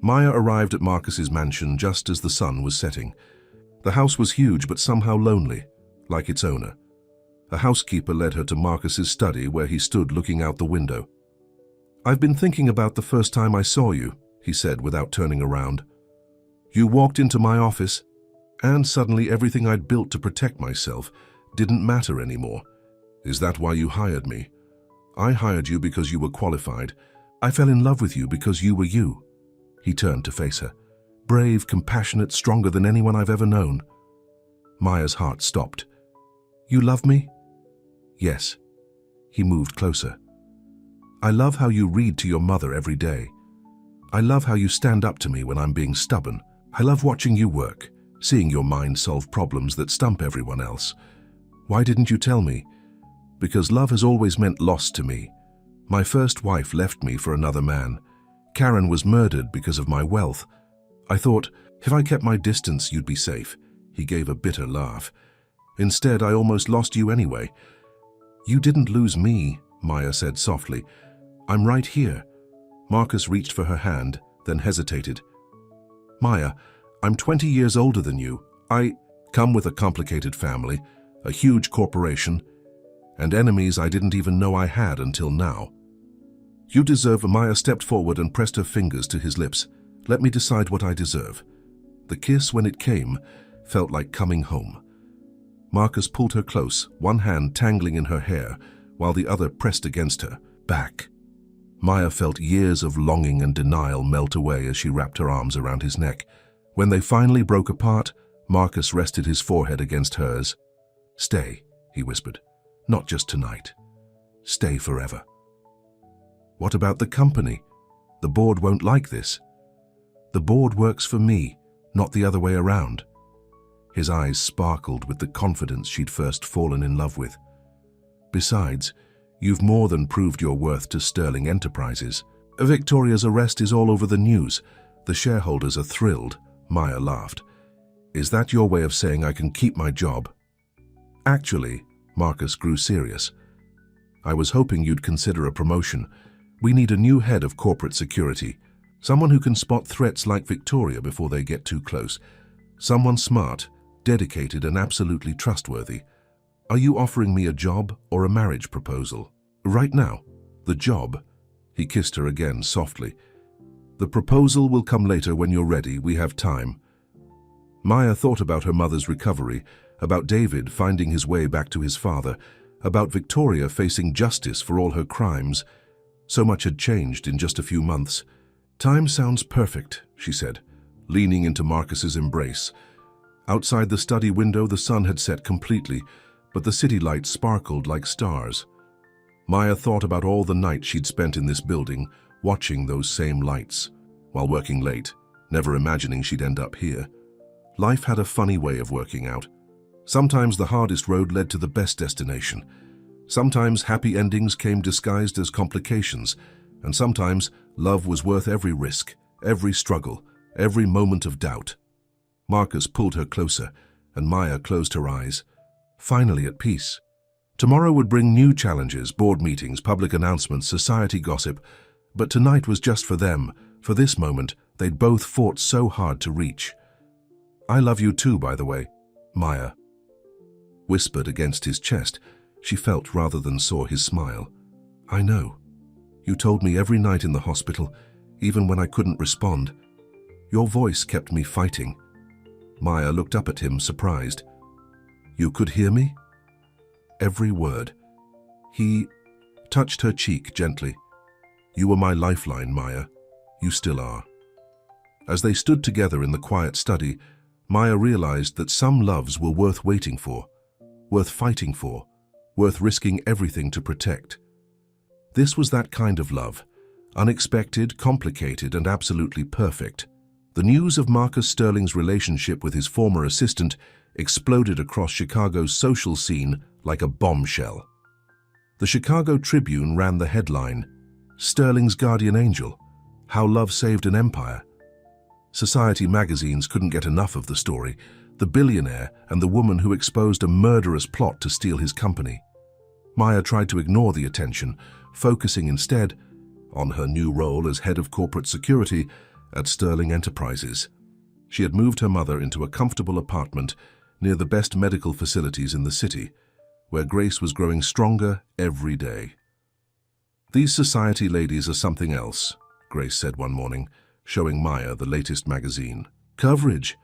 S1: Maya arrived at Marcus's mansion just as the sun was setting. The house was huge but somehow lonely, like its owner. A housekeeper led her to Marcus's study where he stood looking out the window. I've been thinking about the first time I saw you, he said without turning around. You walked into my office, and suddenly everything I'd built to protect myself didn't matter anymore. Is that why you hired me? I hired you because you were qualified. I fell in love with you because you were you. He turned to face her. Brave, compassionate, stronger than anyone I've ever known. Maya's heart stopped. You love me? Yes. He moved closer. I love how you read to your mother every day. I love how you stand up to me when I'm being stubborn. I love watching you work, seeing your mind solve problems that stump everyone else. Why didn't you tell me? Because love has always meant loss to me. My first wife left me for another man. Karen was murdered because of my wealth. I thought, if I kept my distance, you'd be safe. He gave a bitter laugh. Instead, I almost lost you anyway. You didn't lose me, Maya said softly. I'm right here. Marcus reached for her hand, then hesitated. Maya, I'm 20 years older than you. I come with a complicated family, a huge corporation, and enemies I didn't even know I had until now. You deserve. Maya stepped forward and pressed her fingers to his lips. Let me decide what I deserve. The kiss, when it came, felt like coming home. Marcus pulled her close, one hand tangling in her hair, while the other pressed against her, back. Maya felt years of longing and denial melt away as she wrapped her arms around his neck. When they finally broke apart, Marcus rested his forehead against hers. Stay, he whispered. Not just tonight. Stay forever. What about the company? The board won't like this. The board works for me, not the other way around. His eyes sparkled with the confidence she'd first fallen in love with. Besides, you've more than proved your worth to Sterling Enterprises. Victoria's arrest is all over the news. The shareholders are thrilled. Maya laughed. Is that your way of saying I can keep my job? Actually, Marcus grew serious. I was hoping you'd consider a promotion. We need a new head of corporate security. Someone who can spot threats like Victoria before they get too close. Someone smart, dedicated, and absolutely trustworthy. Are you offering me a job or a marriage proposal? Right now, the job. He kissed her again softly. The proposal will come later when you're ready. We have time. Maya thought about her mother's recovery, about David finding his way back to his father, about Victoria facing justice for all her crimes. So much had changed in just a few months. Time sounds perfect, she said, leaning into Marcus's embrace. Outside the study window, the sun had set completely, but the city lights sparkled like stars. Maya thought about all the nights she'd spent in this building, watching those same lights, while working late, never imagining she'd end up here. Life had a funny way of working out. Sometimes the hardest road led to the best destination. Sometimes happy endings came disguised as complications, and sometimes love was worth every risk, every struggle, every moment of doubt. Marcus pulled her closer, and Maya closed her eyes, finally at peace. Tomorrow would bring new challenges, board meetings, public announcements, society gossip, but tonight was just for them, for this moment they'd both fought so hard to reach. "I love you too, by the way," Maya whispered against his chest. She felt rather than saw his smile. "I know. You told me every night in the hospital, even when I couldn't respond. Your voice kept me fighting." Maya looked up at him, surprised. "You could hear me?" Every word. He touched her cheek gently. "You were my lifeline, Maya. You still are." As they stood together in the quiet study, Maya realized that some loves were worth waiting for, worth fighting for, worth risking everything to protect. This was that kind of love, unexpected, complicated, and absolutely perfect. The news of Marcus Sterling's relationship with his former assistant exploded across Chicago's social scene like a bombshell. The Chicago Tribune ran the headline, "Sterling's Guardian Angel, How Love Saved an Empire." Society magazines couldn't get enough of the story, the billionaire and the woman who exposed a murderous plot to steal his company. Maya tried to ignore the attention, focusing instead on her new role as head of corporate security at Sterling Enterprises. She had moved her mother into a comfortable apartment near the best medical facilities in the city, where Grace was growing stronger every day. "These society ladies are something else," Grace said one morning, showing Maya the latest magazine. "Coverage.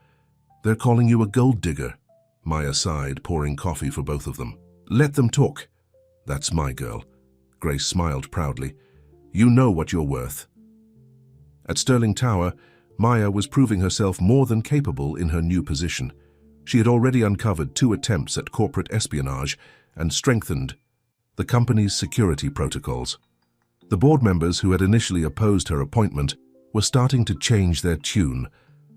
S1: They're calling you a gold digger." Maya sighed, pouring coffee for both of them. "Let them talk. That's my girl." Grace smiled proudly. "You know what you're worth." At Sterling Tower, Maya was proving herself more than capable in her new position. She had already uncovered 2 attempts at corporate espionage and strengthened the company's security protocols. The board members who had initially opposed her appointment were starting to change their tune,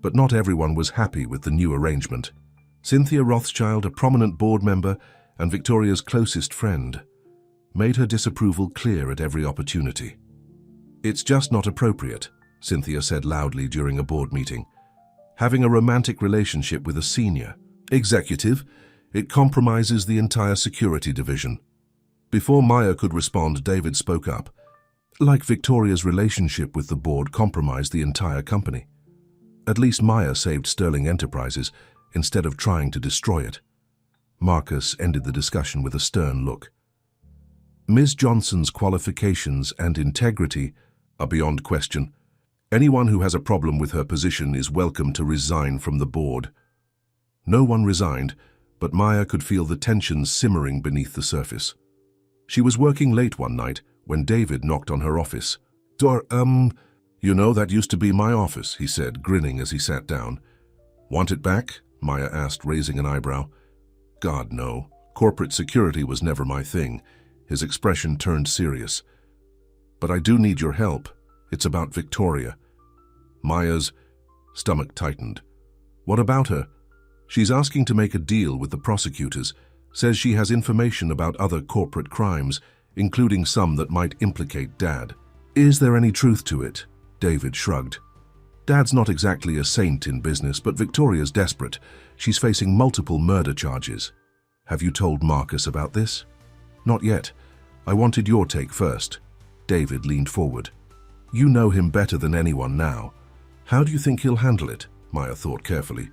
S1: but not everyone was happy with the new arrangement. Cynthia Rothschild, a prominent board member and Victoria's closest friend, made her disapproval clear at every opportunity. "It's just not appropriate," Cynthia said loudly during a board meeting. "Having a romantic relationship with a senior executive, it compromises the entire security division." Before Maya could respond, David spoke up. "Like Victoria's relationship with the board compromised the entire company. At least Maya saved Sterling Enterprises instead of trying to destroy it." Marcus ended the discussion with a stern look. "Ms. Johnson's qualifications and integrity are beyond question. Anyone who has a problem with her position is welcome to resign from the board." No one resigned, but Maya could feel the tension simmering beneath the surface. She was working late one night when David knocked on her office. "Door, you know, that used to be my office," he said, grinning as he sat down. "Want it back?" Maya asked, raising an eyebrow. "God, no. Corporate security was never my thing." His expression turned serious. "But I do need your help. It's about Victoria." Maya's stomach tightened. "What about her?" "She's asking to make a deal with the prosecutors. Says she has information about other corporate crimes, including some that might implicate Dad." "Is there any truth to it?" David shrugged. "Dad's not exactly a saint in business, but Victoria's desperate. She's facing multiple murder charges." "Have you told Marcus about this?" "Not yet. I wanted your take first." David leaned forward. "You know him better than anyone now. How do you think he'll handle it?" Maya thought carefully.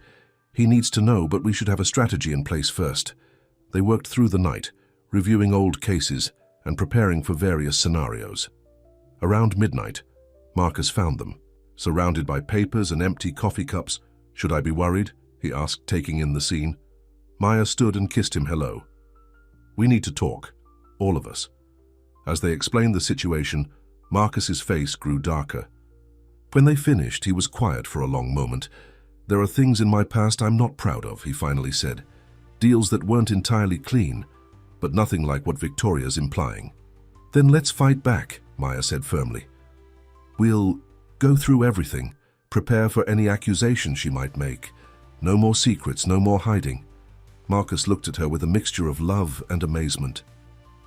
S1: "He needs to know, but we should have a strategy in place first." They worked through the night, reviewing old cases and preparing for various scenarios. Around midnight, Marcus found them, surrounded by papers and empty coffee cups. "Should I be worried?" he asked, taking in the scene. Maya stood and kissed him hello. "We need to talk, all of us." As they explained the situation, Marcus's face grew darker. When they finished, he was quiet for a long moment. "There are things in my past I'm not proud of," he finally said. Deals that weren't entirely clean, but nothing like what Victoria's implying. Then let's fight back, Maya said firmly. We'll go through everything, prepare for any accusation she might make. No more secrets, no more hiding. Marcus looked at her with a mixture of love and amazement.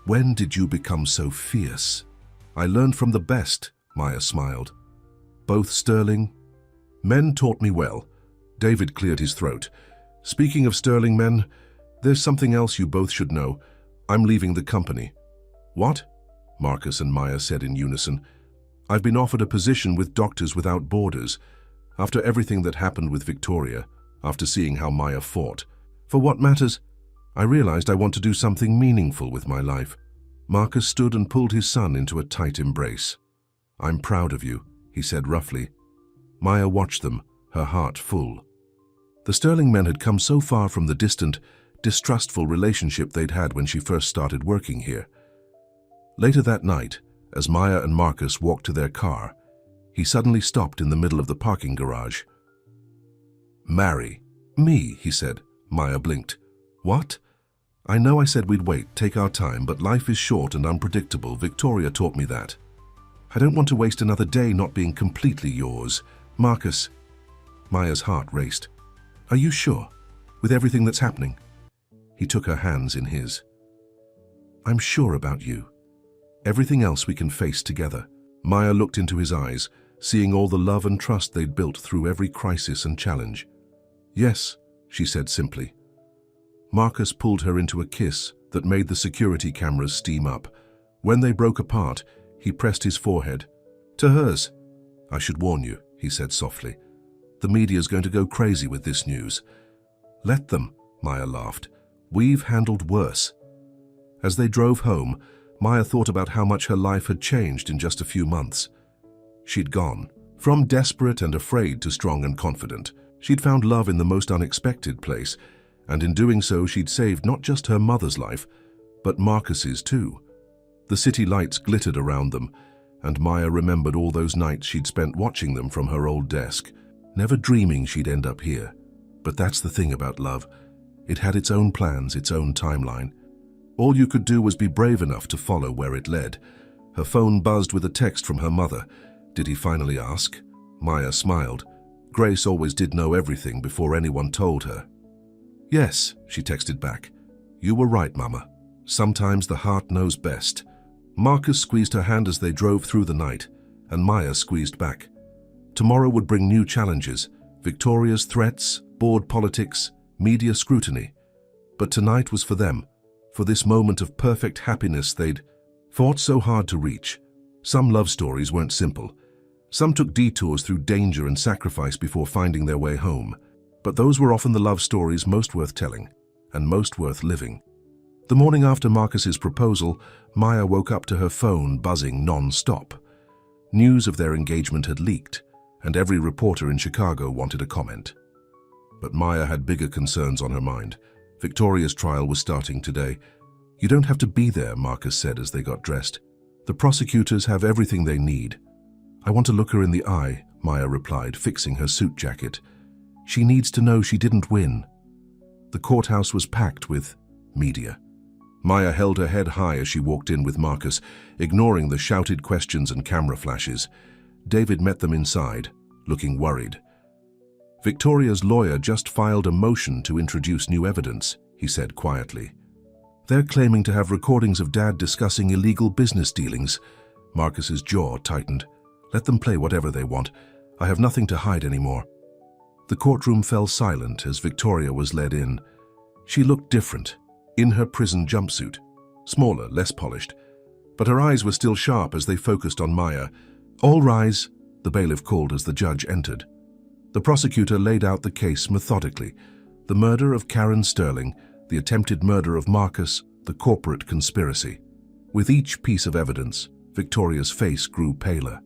S1: When did you become so fierce? I learned from the best, Maya smiled. Both sterling? Men taught me well. David cleared his throat. Speaking of sterling men, there's something else you both should know. I'm leaving the company. What? Marcus and Maya said in unison. I've been offered a position with Doctors Without Borders. After everything that happened with Victoria, after seeing how Maya fought. For what matters, I realized I want to do something meaningful with my life. Marcus stood and pulled his son into a tight embrace. I'm proud of you, he said roughly. Maya watched them, her heart full. The Sterling men had come so far from the distant, distrustful relationship they'd had when she first started working here. Later that night, as Maya and Marcus walked to their car, he suddenly stopped in the middle of the parking garage. Marry me, he said. Maya blinked. What? I know I said we'd wait, take our time, but life is short and unpredictable. Victoria taught me that. I don't want to waste another day not being completely yours. Marcus. Maya's heart raced. Are you sure? With everything that's happening? He took her hands in his. I'm sure about you. Everything else we can face together. Maya looked into his eyes, seeing all the love and trust they'd built through every crisis and challenge. Yes, she said simply. Marcus pulled her into a kiss that made the security cameras steam up. When they broke apart, he pressed his forehead to hers. I should warn you, he said softly. The media's going to go crazy with this news. Let them, Maya laughed. We've handled worse. As they drove home, Maya thought about how much her life had changed in just a few months. She'd gone from desperate and afraid to strong and confident. She'd found love in the most unexpected place, and in doing so she'd saved not just her mother's life, but Marcus's too. The city lights glittered around them, and Maya remembered all those nights she'd spent watching them from her old desk, never dreaming she'd end up here. But that's the thing about love. It had its own plans, its own timeline. All you could do was be brave enough to follow where it led. Her phone buzzed with a text from her mother. Did he finally ask? Maya smiled. Grace always did know everything before anyone told her. Yes, she texted back. You were right, Mama. Sometimes the heart knows best. Marcus squeezed her hand as they drove through the night, and Maya squeezed back. Tomorrow would bring new challenges, Victoria's threats, board politics, media scrutiny. But tonight was for them, for this moment of perfect happiness they'd fought so hard to reach. Some love stories weren't simple. Some took detours through danger and sacrifice before finding their way home. But those were often the love stories most worth telling, and most worth living. The morning after Marcus's proposal, Maya woke up to her phone buzzing non-stop. News of their engagement had leaked, and every reporter in Chicago wanted a comment. But Maya had bigger concerns on her mind. Victoria's trial was starting today. You don't have to be there, Marcus said as they got dressed. The prosecutors have everything they need. I want to look her in the eye, Maya replied, fixing her suit jacket. She needs to know she didn't win. The courthouse was packed with media. Maya held her head high as she walked in with Marcus, ignoring the shouted questions and camera flashes. David met them inside, looking worried. Victoria's lawyer just filed a motion to introduce new evidence, he said quietly. They're claiming to have recordings of Dad discussing illegal business dealings. Marcus's jaw tightened. Let them play whatever they want. I have nothing to hide anymore. The courtroom fell silent as Victoria was led in. She looked different, in her prison jumpsuit, smaller, less polished. But her eyes were still sharp as they focused on Maya. All rise, the bailiff called as the judge entered. The prosecutor laid out the case methodically. The murder of Karen Sterling, the attempted murder of Marcus, the corporate conspiracy. With each piece of evidence, Victoria's face grew paler.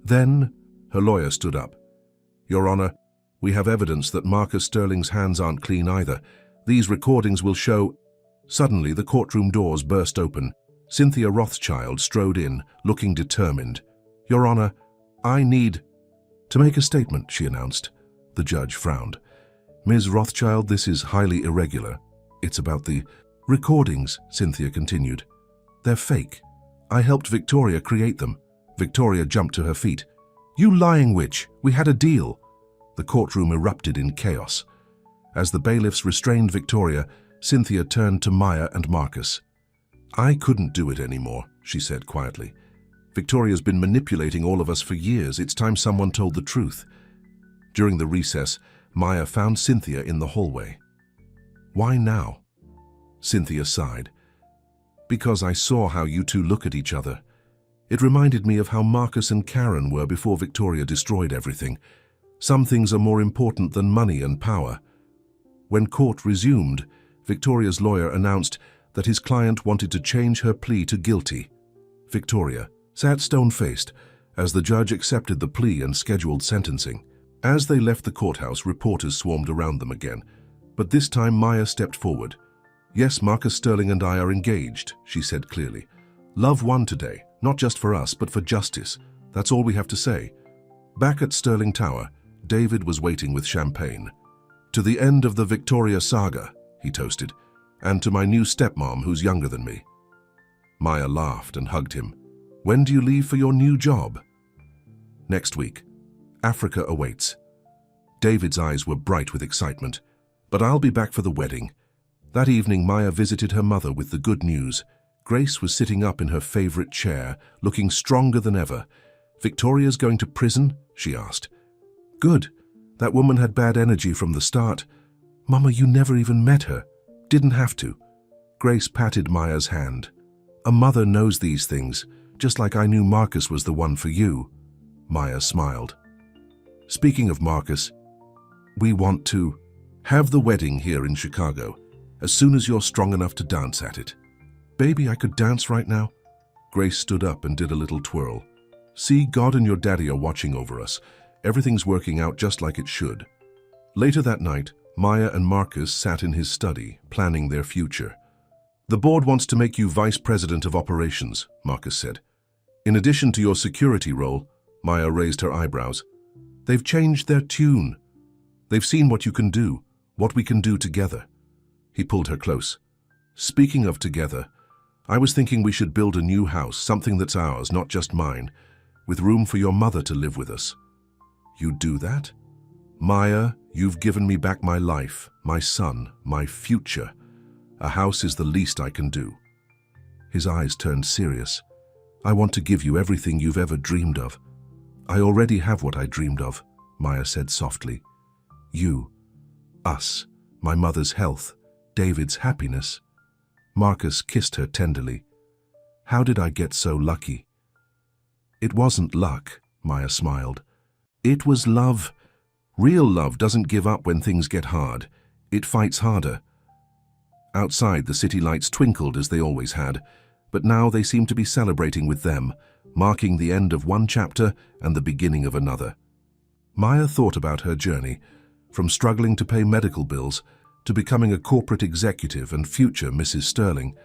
S1: Then, her lawyer stood up. Your Honor, we have evidence that Marcus Sterling's hands aren't clean either. These recordings will show... Suddenly, the courtroom doors burst open. Cynthia Rothschild strode in, looking determined. Your Honor, I need... To make a statement, she announced. The judge frowned. Ms. Rothschild, this is highly irregular. It's about the recordings, Cynthia continued. They're fake. I helped Victoria create them. Victoria jumped to her feet. You lying witch, we had a deal. The courtroom erupted in chaos. As the bailiffs restrained Victoria, Cynthia turned to Maya and Marcus. I couldn't do it anymore, she said quietly. Victoria's been manipulating all of us for years. It's time someone told the truth. During the recess, Maya found Cynthia in the hallway. Why now? Cynthia sighed. Because I saw how you two look at each other. It reminded me of how Marcus and Karen were before Victoria destroyed everything. Some things are more important than money and power. When court resumed, Victoria's lawyer announced that his client wanted to change her plea to guilty. Victoria sat stone-faced as the judge accepted the plea and scheduled sentencing. As they left the courthouse, reporters swarmed around them again. But this time Maya stepped forward. Yes, Marcus Sterling and I are engaged, she said clearly. Love won today, not just for us, but for justice. That's all we have to say. Back at Sterling Tower, David was waiting with champagne. To the end of the Victoria saga, he toasted, and to my new stepmom who's younger than me. Maya laughed and hugged him. When do you leave for your new job? Next week. Africa awaits. David's eyes were bright with excitement. But I'll be back for the wedding. That evening, Maya visited her mother with the good news. Grace was sitting up in her favorite chair, looking stronger than ever. Victoria's going to prison? She asked. Good. That woman had bad energy from the start. Mama, you never even met her. Didn't have to. Grace patted Maya's hand. A mother knows these things, just like I knew Marcus was the one for you. Maya smiled. Speaking of Marcus, we want to have the wedding here in Chicago, as soon as you're strong enough to dance at it. Baby, I could dance right now. Grace stood up and did a little twirl. See, God and your daddy are watching over us. Everything's working out just like it should. Later that night, Maya and Marcus sat in his study, planning their future. The board wants to make you vice president of operations, Marcus said. In addition to your security role, Maya raised her eyebrows. They've changed their tune. They've seen what you can do, what we can do together. He pulled her close. Speaking of together, I was thinking we should build a new house, something that's ours, not just mine, with room for your mother to live with us. You'd do that? Maya, you've given me back my life, my son, my future. A house is the least I can do. His eyes turned serious. I want to give you everything you've ever dreamed of. I already have what I dreamed of, Maya said softly. You, us, my mother's health, David's happiness. Marcus kissed her tenderly. How did I get so lucky? It wasn't luck, Maya smiled. It was love. Real love doesn't give up when things get hard. It fights harder. Outside, the city lights twinkled as they always had, but now they seemed to be celebrating with them, marking the end of one chapter and the beginning of another. Maya thought about her journey, from struggling to pay medical bills to becoming a corporate executive and future Mrs. Sterling.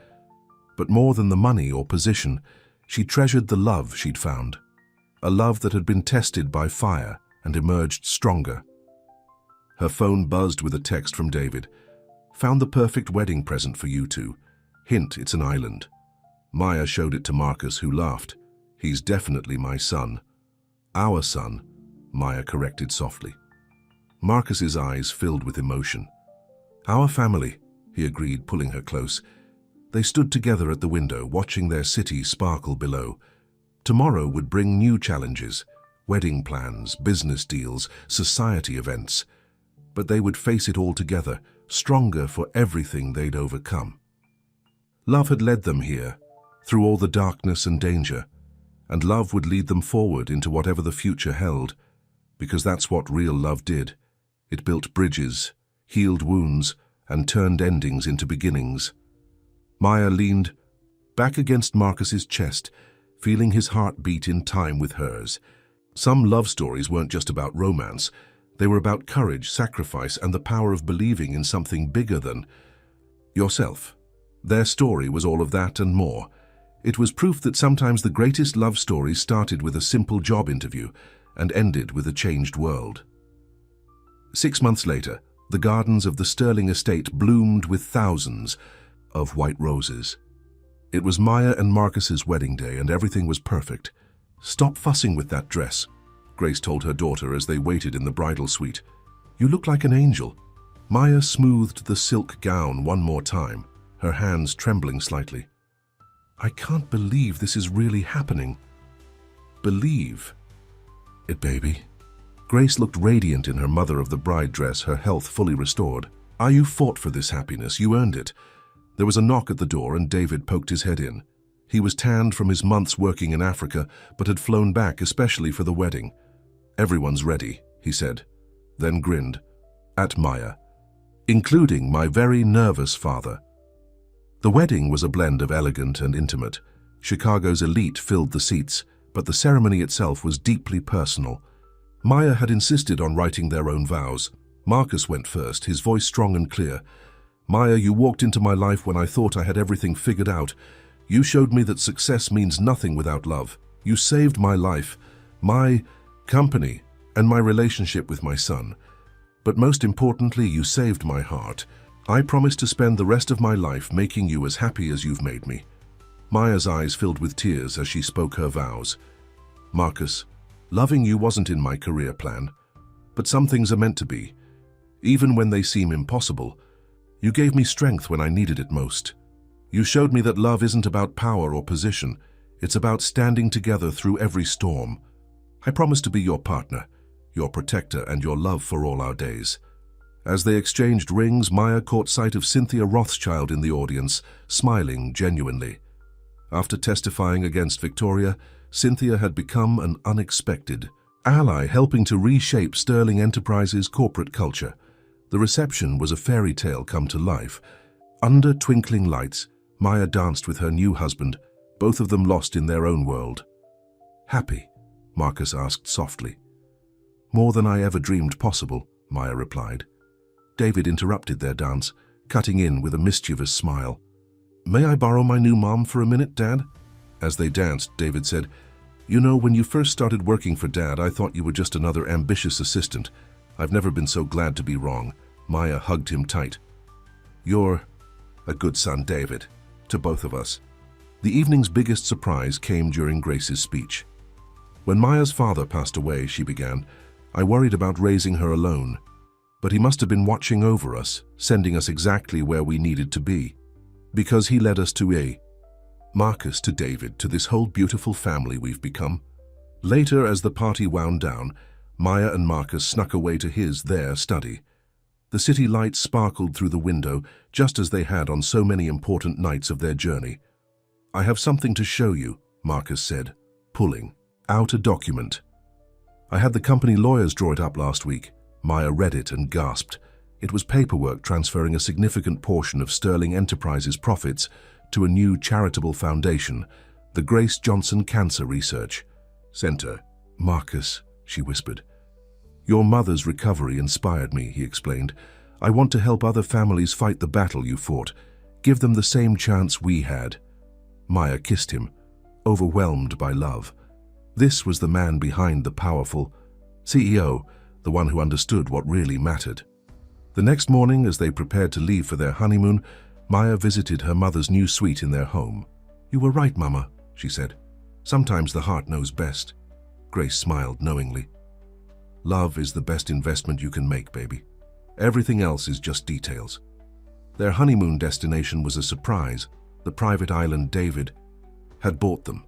S1: But more than the money or position, she treasured the love she'd found, a love that had been tested by fire and emerged stronger. Her phone buzzed with a text from David. Found the perfect wedding present for you two. Hint, it's an island. Maya showed it to Marcus, who laughed. He's definitely my son. Our son, Maya corrected softly. Marcus's eyes filled with emotion. Our family, he agreed, pulling her close. They stood together at the window, watching their city sparkle below. Tomorrow would bring new challenges, wedding plans, business deals, society events. But they would face it all together, stronger for everything they'd overcome. Love had led them here, through all the darkness and danger, and love would lead them forward into whatever the future held, because that's what real love did. It built bridges, healed wounds, and turned endings into beginnings. Maya leaned back against Marcus's chest, feeling his heart beat in time with hers. Some love stories weren't just about romance. They were about courage, sacrifice, and the power of believing in something bigger than yourself. Their story was all of that and more. It was proof that sometimes the greatest love stories started with a simple job interview and ended with a changed world. 6 months later, The gardens of the Sterling estate bloomed with thousands of white roses. It was Maya and Marcus's wedding day, and everything was perfect. "Stop fussing with that dress," Grace told her daughter as they waited in the bridal suite. "You look like an angel." Maya smoothed the silk gown one more time, her hands trembling slightly. "I can't believe this is really happening." "Believe it, baby." Grace looked radiant in her mother of the bride dress, her health fully restored. You fought for this happiness. You earned it." There was a knock at the door and David poked his head in. He was tanned from his months working in Africa, but had flown back especially for the wedding. "Everyone's ready," he said, then grinned at Maya, "including my very nervous father." The wedding was a blend of elegant and intimate. Chicago's elite filled the seats, but the ceremony itself was deeply personal. Maya had insisted on writing their own vows. Marcus went first, his voice strong and clear. "Maya, you walked into my life when I thought I had everything figured out. You showed me that success means nothing without love. You saved my life, my company, and my relationship with my son. But most importantly, you saved my heart. I promise to spend the rest of my life making you as happy as you've made me." Maya's eyes filled with tears as she spoke her vows. "Marcus, loving you wasn't in my career plan, but some things are meant to be. Even when they seem impossible, you gave me strength when I needed it most. You showed me that love isn't about power or position. It's about standing together through every storm. I promise to be your partner, your protector, and your love for all our days." As they exchanged rings, Maya caught sight of Cynthia Rothschild in the audience, smiling genuinely. After testifying against Victoria, Cynthia had become an unexpected ally, helping to reshape Sterling Enterprises' corporate culture. The reception was a fairy tale come to life. Under twinkling lights, Maya danced with her new husband, both of them lost in their own world. "Happy?" Marcus asked softly. "More than I ever dreamed possible," Maya replied. David interrupted their dance, cutting in with a mischievous smile. "May I borrow my new mom for a minute, Dad?" As they danced, David said, "You know, when you first started working for Dad, I thought you were just another ambitious assistant. I've never been so glad to be wrong." Maya hugged him tight. "You're a good son, David, to both of us." The evening's biggest surprise came during Grace's speech. "When Maya's father passed away," she began, "I worried about raising her alone. But he must have been watching over us, sending us exactly where we needed to be. Because he led us to Marcus, to David, to this whole beautiful family we've become." Later, as the party wound down, Maya and Marcus snuck away to their study. The city lights sparkled through the window, just as they had on so many important nights of their journey. "I have something to show you," Marcus said, pulling out a document. "I had the company lawyers draw it up last week." Maya read it and gasped. It was paperwork transferring a significant portion of Sterling Enterprises' profits to a new charitable foundation, the Grace Johnson Cancer Research Center. "Marcus," she whispered. "Your mother's recovery inspired me," he explained. "I want to help other families fight the battle you fought, give them the same chance we had." Maya kissed him, overwhelmed by love. This was the man behind the powerful CEO, the one who understood what really mattered. The next morning, as they prepared to leave for their honeymoon, Maya visited her mother's new suite in their home. "You were right, Mama," she said. "Sometimes the heart knows best." Grace smiled knowingly. "Love is the best investment you can make, baby. Everything else is just details." Their honeymoon destination was a surprise. The private island David had bought them.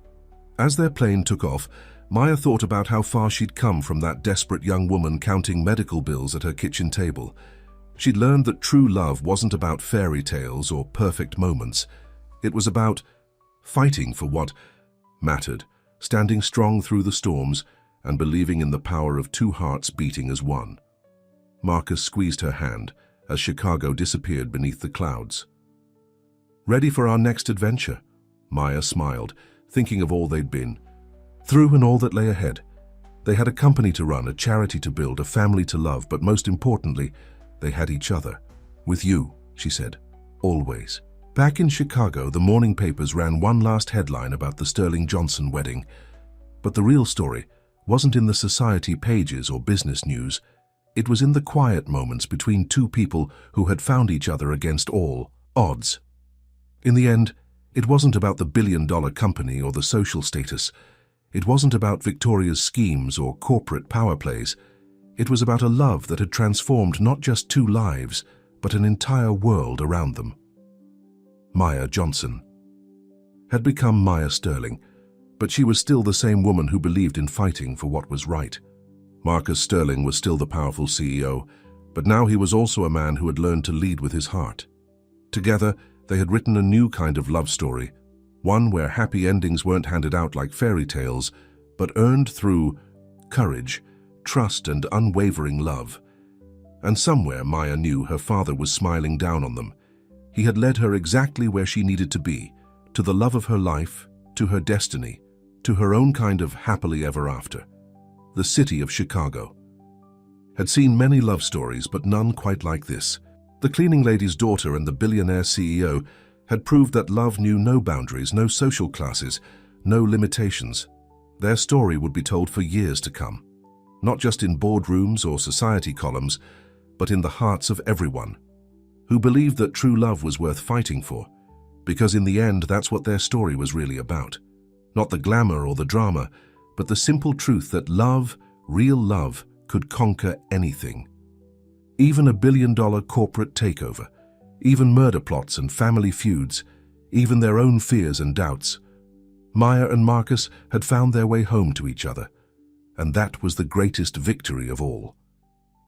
S1: As their plane took off, Maya thought about how far she'd come from that desperate young woman counting medical bills at her kitchen table. She'd learned that true love wasn't about fairy tales or perfect moments. It was about fighting for what mattered, standing strong through the storms, and believing in the power of two hearts beating as one. Marcus squeezed her hand as Chicago disappeared beneath the clouds. "Ready for our next adventure?" Maya smiled, thinking of all they'd been through and all that lay ahead. They had a company to run, a charity to build, a family to love, but most importantly, they had each other. "With you," she said, "always." Back in Chicago, the morning papers ran one last headline about the Sterling Johnson wedding. But the real story wasn't in the society pages or business news. It was in the quiet moments between two people who had found each other against all odds. In the end, it wasn't about the billion-dollar company or the social status. It wasn't about Victoria's schemes or corporate power plays. It was about a love that had transformed not just two lives, but an entire world around them. Maya Johnson had become Maya Sterling, but she was still the same woman who believed in fighting for what was right. Marcus Sterling was still the powerful CEO, but now he was also a man who had learned to lead with his heart. Together, they had written a new kind of love story, one where happy endings weren't handed out like fairy tales, but earned through courage, trust, and unwavering love. And somewhere Maya knew her father was smiling down on them. He had led her exactly where she needed to be, to the love of her life, to her destiny, to her own kind of happily ever after. The city of Chicago had seen many love stories, but none quite like this. The cleaning lady's daughter and the billionaire CEO had proved that love knew no boundaries, no social classes, no limitations. Their story would be told for years to come, not just in boardrooms or society columns, but in the hearts of everyone who believed that true love was worth fighting for, because in the end that's what their story was really about. Not the glamour or the drama, but the simple truth that love, real love, could conquer anything. Even a billion-dollar corporate takeover, even murder plots and family feuds, even their own fears and doubts. Maya and Marcus had found their way home to each other, and that was the greatest victory of all.